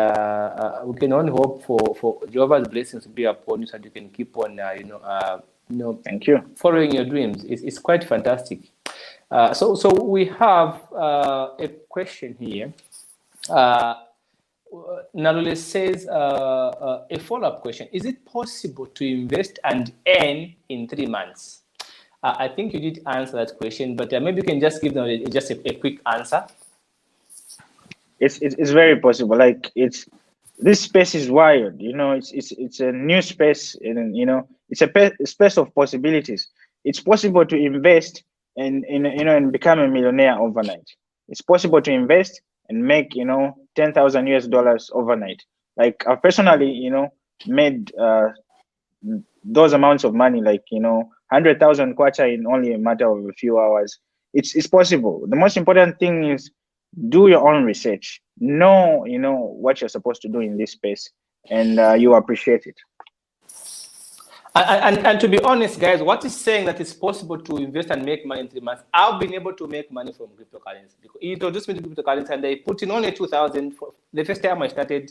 we can only hope for Jehovah's blessings to be upon you so that you can keep on, Thank you. following your dreams. It's quite fantastic. So we have a question here. Nalule says a follow-up question: is it possible to invest and earn in 3 months? I think you did answer that question, but maybe you can just give them just a quick answer. It's very possible. Like this space is wired. You know, it's a new space, and you know, it's a space of possibilities. It's possible to invest and become a millionaire overnight. It's possible to invest and make 10,000 US dollars overnight. Like I've personally made those amounts of money, like 100,000 kwacha in only a matter of a few hours. It's possible. The most important thing is do your own research. Know what you're supposed to do in this space, and you appreciate it. And to be honest, guys, what is saying that it's possible to invest and make money in 3 months? I've been able to make money from cryptocurrency because he introduced me to cryptocurrency, and I put in only 2,000. The first time I started,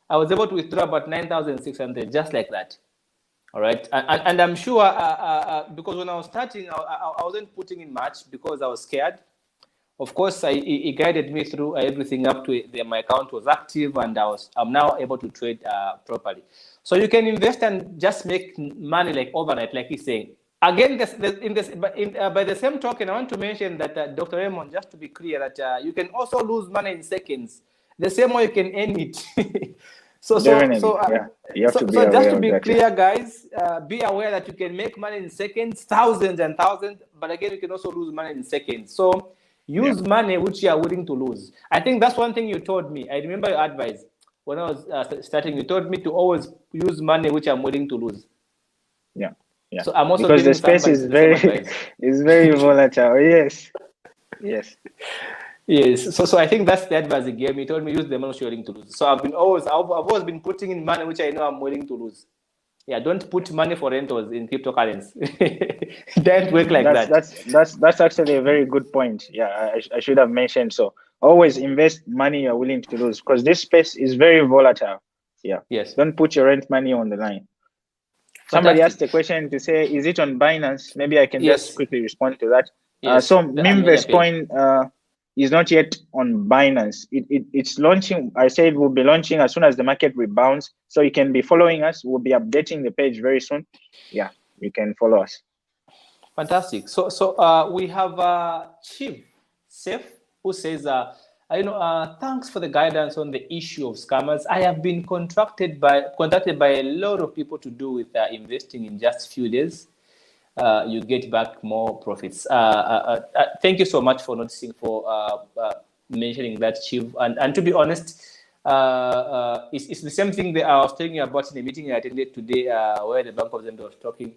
I was able to withdraw about 9,600, just like that. All right, and I'm sure because when I was starting, I wasn't putting in much because I was scared. Of course, he guided me through everything up to my account was active, and I'm now able to trade properly. So you can invest and just make money like overnight, like he's saying. Again, by the same token, I want to mention that Dr. Raymond, just to be clear, that you can also lose money in seconds. The same way you can earn it. So yeah. You have to be aware just to of be that, clear, guys, be aware that you can make money in seconds, thousands and thousands, but again, you can also lose money in seconds. So use money which you are willing to lose. I think that's one thing you told me. I remember your advice when I was starting. You told me to always use money which I'm willing to lose. Yeah. So I'm also because the space is very volatile. Yes. Yes. So I think that's the advice he gave me. He told me use the money which you're willing to lose. So I've always been putting in money which I know I'm willing to lose. Yeah, don't put money for rentals in cryptocurrency. Don't work like that. That's actually a very good point. Yeah, I should have mentioned. So always invest money you're willing to lose, because this space is very volatile. Yeah. Yes. Don't put your rent money on the line. Somebody asked a question to say, is it on Binance? Maybe I can just quickly respond to that. Yes. So Minvest coin is not yet on Binance. It's launching. I said we'll be launching as soon as the market rebounds. So you can be following us. We'll be updating the page very soon. Yeah, you can follow us. Fantastic. So we have Chief Seth, who says, thanks for the guidance on the issue of scammers. I have been contacted by a lot of people to do with investing in just a few days. You get back more profits. Thank you so much for noticing, for mentioning that, Chief. And to be honest, it's the same thing that I was telling you about in the meeting I attended today, where the Bank of Zambia was talking,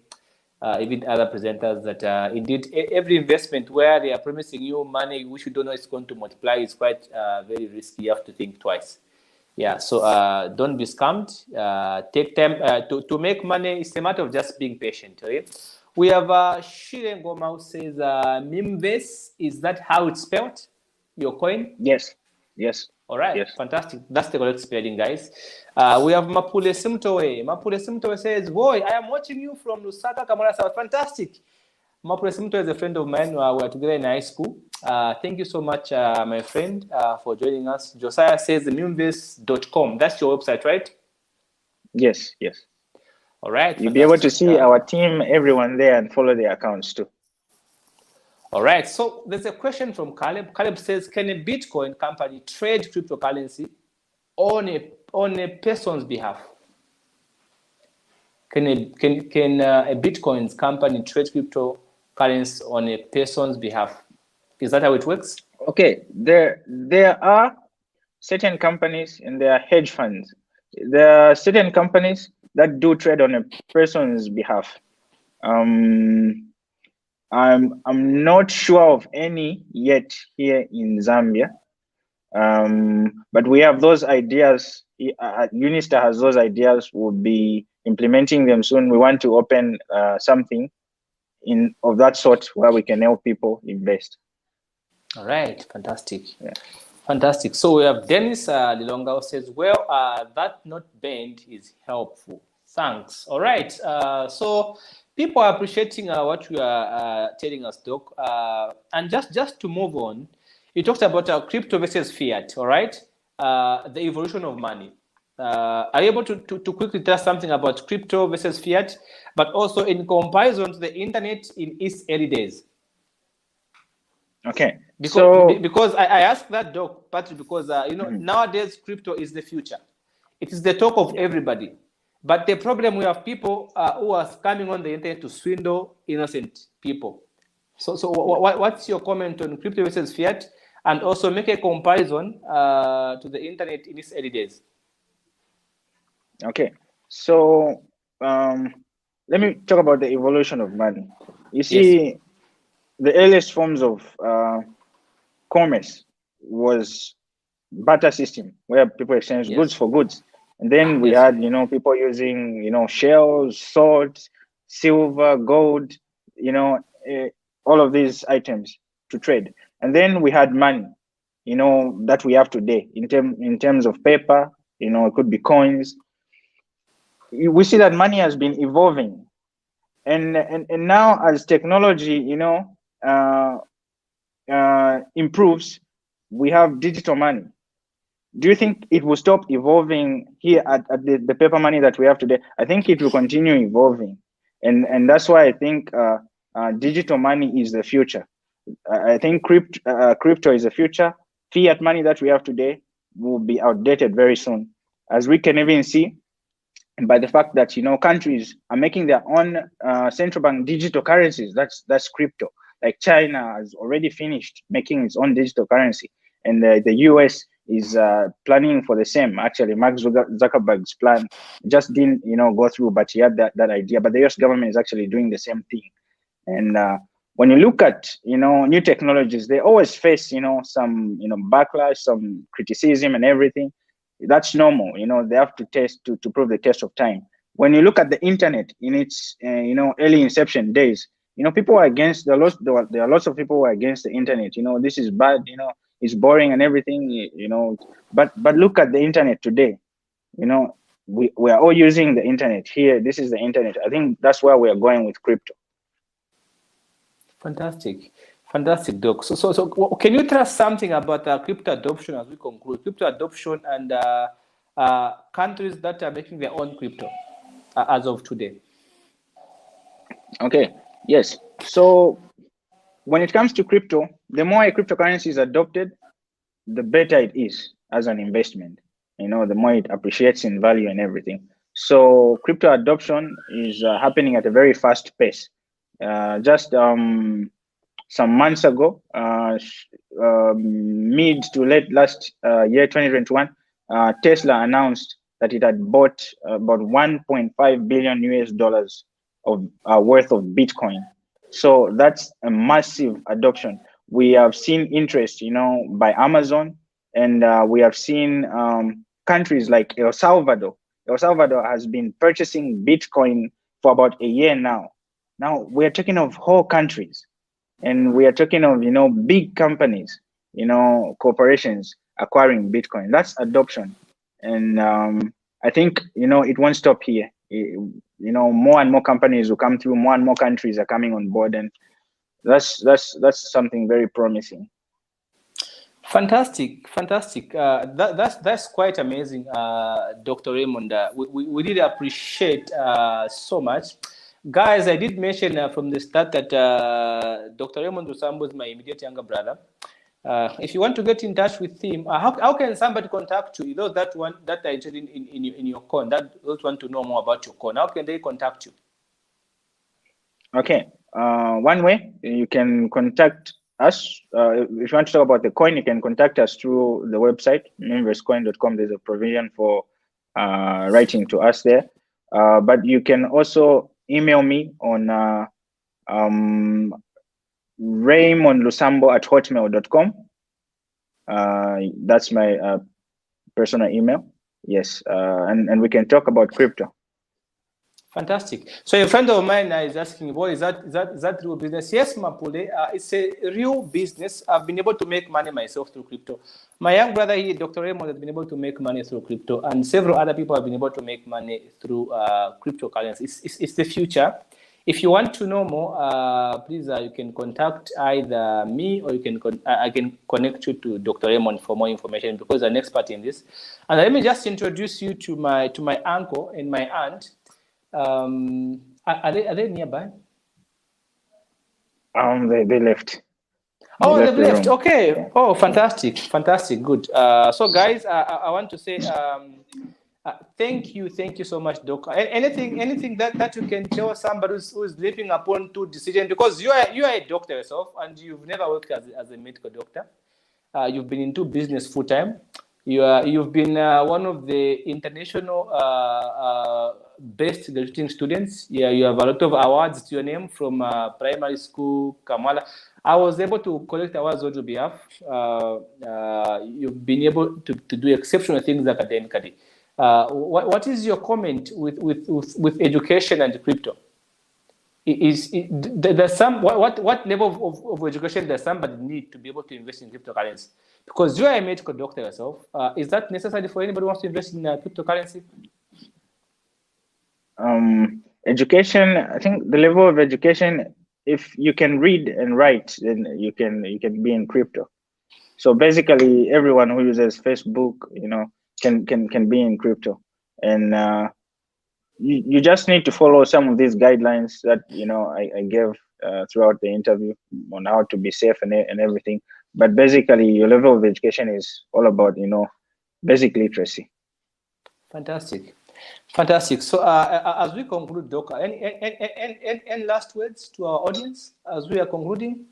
even other presenters, that indeed every investment where they are promising you money which you don't know is going to multiply is quite very risky. You have to think twice. Yeah, so don't be scammed. Take time to make money. It's a matter of just being patient. Okay? We have Shiren Goma, who says, Mimves, is that how it's spelled? Your coin? Yes. All right, yes. Fantastic. That's the correct spelling, guys. We have Mapule Simtowe. Mapule Simtowe says, boy, I am watching you from Lusaka, Kamara South. Fantastic. Mapule Simtowe is a friend of mine. We are together in high school. Thank you so much, my friend, for joining us. Josiah says, mimves.com. That's your website, right? Yes. All right. You'll be able to see our team, everyone there, and follow their accounts too. All right. So there's a question from Caleb. Caleb says, can a Bitcoin company trade cryptocurrency on a person's behalf? Can a Bitcoin company trade cryptocurrency on a person's behalf? Is that how it works? Okay. There are certain companies, and there are hedge funds. There are certain companies that do trade on a person's behalf. I'm not sure of any yet here in Zambia. But we have those ideas. UNISTAR has those ideas. We'll be implementing them soon. We want to open something of that sort where we can help people invest. All right, fantastic. Yeah. Fantastic. So we have Dennis Lilonga who says, well, that not bend is helpful. Thanks. All right. So people are appreciating what you are telling us, Doc. And just to move on, you talked about crypto versus fiat, all right? The evolution of money. Are you able to quickly tell us something about crypto versus fiat, but also in comparison to the internet in its early days? Okay. Because I ask that, Doc, partly because nowadays crypto is the future. It is the talk of everybody. But the problem, we have people who are coming on the internet to swindle innocent people. So what's your comment on crypto versus fiat, and also make a comparison to the internet in its early days? Okay. So let me talk about the evolution of money. You see, yes, the earliest forms of commerce was barter system, where people exchange goods for goods. And then we had, people using, shells, salt, silver, gold, all of these items to trade. And then we had money, that we have today in terms of paper, it could be coins. We see that money has been evolving. And now as technology, improves, we have digital money. Do you think it will stop evolving here at the paper money that we have today? I think it will continue evolving. And that's why I think digital money is the future. I think crypto is the future. Fiat money that we have today will be outdated very soon. As we can even see by the fact that, countries are making their own central bank digital currencies. That's crypto. Like China has already finished making its own digital currency. And the US is planning for the same. Actually, Mark Zuckerberg's plan just didn't, go through, but he had that idea. But the US government is actually doing the same thing. And when you look at, new technologies, they always face, some, backlash, some criticism and everything. That's normal. They have to test to prove the test of time. When you look at the internet in its, early inception days, people are against there are lots of people who are against the internet. This is bad, it's boring and everything, but look at the internet today. We are all using the internet here. This is the internet. I think that's where we are going with crypto. Fantastic, Doc. So can you tell us something about crypto adoption as we conclude? Crypto adoption and countries that are making their own crypto as of today. Okay. Yes. So when it comes to crypto, the more a cryptocurrency is adopted, the better it is as an investment. The more it appreciates in value and everything. So crypto adoption is happening at a very fast pace. Just some months ago, mid to late last year, 2021, Tesla announced that it had bought about 1.5 billion US dollars of worth of Bitcoin. So that's a massive adoption. We have seen interest, by Amazon, and we have seen countries like El Salvador. El Salvador has been purchasing Bitcoin for about a year now. Now we are talking of whole countries, and we are talking of, big companies, corporations acquiring Bitcoin. That's adoption. And I think, it won't stop here. More and more companies will come through, more and more countries are coming on board, and that's something very promising. Fantastic. That's quite amazing, Dr. Raymond. We really appreciate so much. Guys, I did mention from the start that Dr. Raymond LUSAMBO is my immediate younger brother. If you want to get in touch with him, how can somebody contact you? Those that are interested in your coin, those want to know more about your coin, how can they contact you? Okay. One way you can contact us, if you want to talk about the coin, you can contact us through the website, mainversecoin.com. There's a provision for writing to us there. But you can also email me on RAYMONDLUSAMBO@hotmail.com. That's my personal email. Yes, and we can talk about crypto. Fantastic. So a friend of mine is asking, "Boy, is that real business?" Yes, Mapule, it's a real business. I've been able to make money myself through crypto. My young brother here, Dr. Raymond, has been able to make money through crypto, and several other people have been able to make money through cryptocurrency. It's the future. If you want to know more, please you can contact either me or I can connect you to Dr. Raymond for more information because I'm an expert in this. And let me just introduce you to my uncle and my aunt. Are they nearby? They left. Oh, they've The left. room. Okay. Yeah. Oh, fantastic, fantastic, good. So, guys, I want to say thank you so much, Doc. Anything that you can tell somebody who's living upon two decisions, because you are a doctor yourself and you've never worked as a medical doctor. You've been into business full time. You've been one of the international best graduating students. Yeah, you have a lot of awards to your name from primary school, Kamala. I was able to collect awards on your behalf. You've been able to do exceptional things academically. What is your comment with education and crypto? There's some what level of education does somebody need to be able to invest in cryptocurrency? Because you are a medical doctor yourself, is that necessary for anybody who wants to invest in cryptocurrency? Education. I think the level of education, if you can read and write, then you can be in crypto. So basically, everyone who uses Facebook, can be in crypto, and you just need to follow some of these guidelines that I gave throughout the interview on how to be safe and everything. But basically, your level of education is all about basic literacy. Fantastic, fantastic. So as we conclude, Doc, any last words to our audience as we are concluding?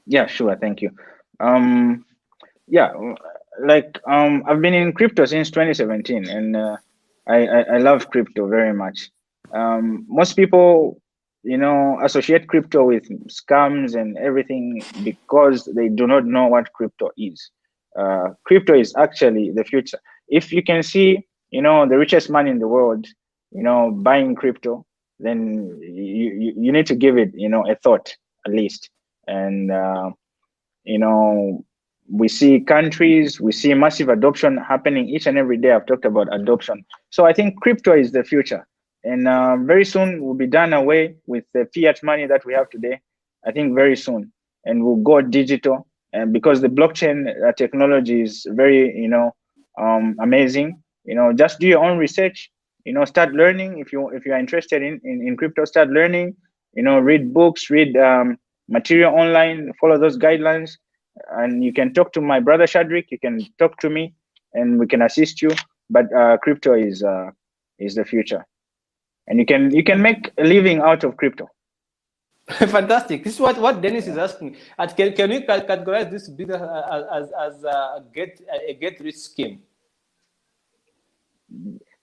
Yeah, sure. Thank you. Yeah, I've been in crypto since 2017, and I love crypto very much. Most people, associate crypto with scams and everything because they do not know what crypto is. Crypto is actually the future. If you can see, the richest man in the world, buying crypto, then you need to give it, a thought at least. And you know, we see countries, we see massive adoption happening each and every day. I've talked about adoption. So I think crypto is the future. And very soon we'll be done away with the fiat money that we have today. I think very soon. And we'll go digital. And because the blockchain technology is very, amazing. Just do your own research. Start learning if you are interested in crypto. Start learning. Read books, read material online, follow those guidelines, and you can talk to my brother Shadrick. You can talk to me, and we can assist you. But crypto is the future, and you can make a living out of crypto. Fantastic. This is what Dennis is asking. Can we categorize this business as a get rich scheme?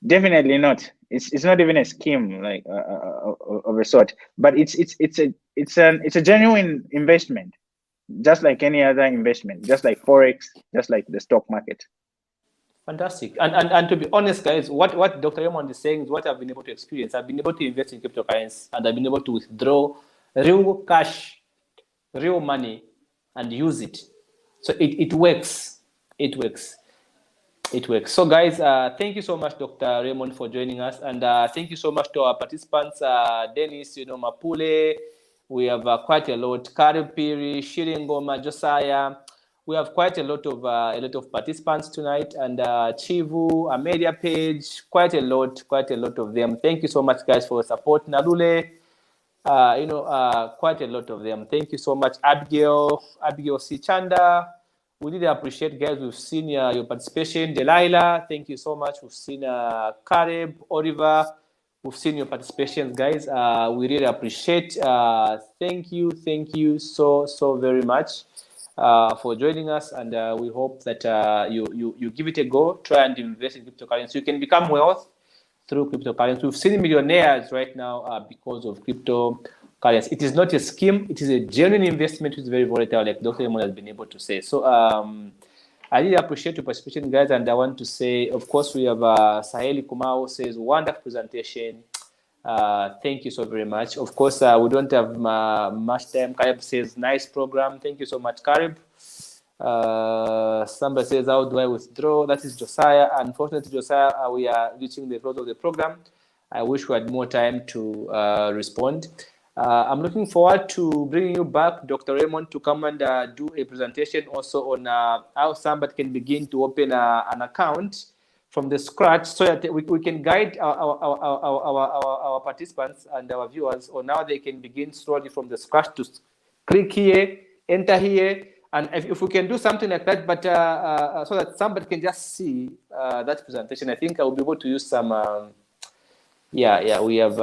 Definitely not. It's not even a scheme like of a sort, but it's a genuine investment, just like any other investment, just like forex, just like the stock market. Fantastic. And to be honest, guys, what Dr. Raymond is saying is what I've been able to experience. I've been able to invest in cryptocurrency and I've been able to withdraw real cash, real money, and use it. So it works. It works. It works. So, guys, thank you so much, Dr. Raymond, for joining us. And thank you so much to our participants, Dennis, Mapule. We have quite a lot. Karib Piri, Shiringoma, Josiah. We have quite a lot of participants tonight. And Chivu, Amelia Page, quite a lot of them. Thank you so much, guys, for support. Nalule, quite a lot of them. Thank you so much, Abigail Sichanda. We really appreciate, guys. We've seen your participation. Delilah, thank you so much. We've seen Caleb, Oliver. We've seen your participation, guys. We really appreciate. Thank you so very much for joining us. And we hope that you give it a go. Try and invest in cryptocurrency. You can become wealth through cryptocurrency. We've seen millionaires right now because of crypto. currency. It is not a scheme. It is a genuine investment which is very volatile, like Dr. Raymond has been able to say. So I really appreciate your participation, guys. And I want to say, of course, we have Saheli Kumao says, wonderful presentation. Thank you so very much. Of course, we don't have much time. Karib says, nice program. Thank you so much, Karib. Somebody says, how do I withdraw? That is Josiah. Unfortunately, Josiah, we are reaching the close of the program. I wish we had more time to respond. I'm looking forward to bringing you back, Dr. Raymond, to come and do a presentation also on how somebody can begin to open an account from the scratch, so that we can guide our participants and our viewers on how they can begin slowly from the scratch to click here, enter here, and if we can do something like that, but so that somebody can just see that presentation, I think I will be able to use some. Yeah, we have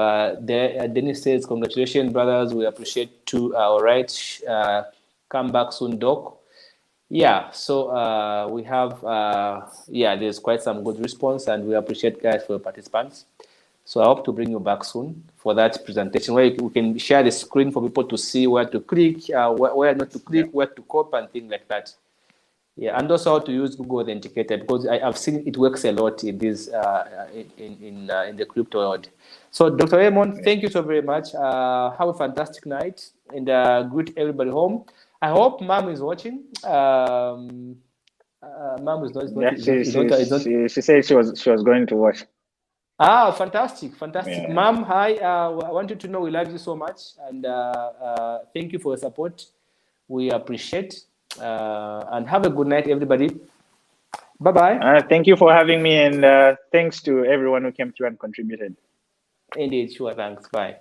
Dennis says, congratulations, brothers. We appreciate too. All right, come back soon, Doc. Yeah, so we have, there's quite some good response, and we appreciate, guys, for your participants. So I hope to bring you back soon for that presentation, where we can share the screen for people to see where to click, where not to click, where to copy, and things like that. Yeah, and also how to use Google Authenticator, because I've seen it works a lot in this in the crypto world. So, Dr. Raymond, thank you so very much. Have a fantastic night, and greet everybody home. I hope Mom is watching. Mom is not. She said she was going to watch. Ah, fantastic. Yeah. Mom, hi. I want you to know we love you so much, and thank you for your support. We appreciate. And have a good night, everybody. Bye-bye. Thank you for having me, and thanks to everyone who came through and contributed. Indeed, sure. Thanks. Bye.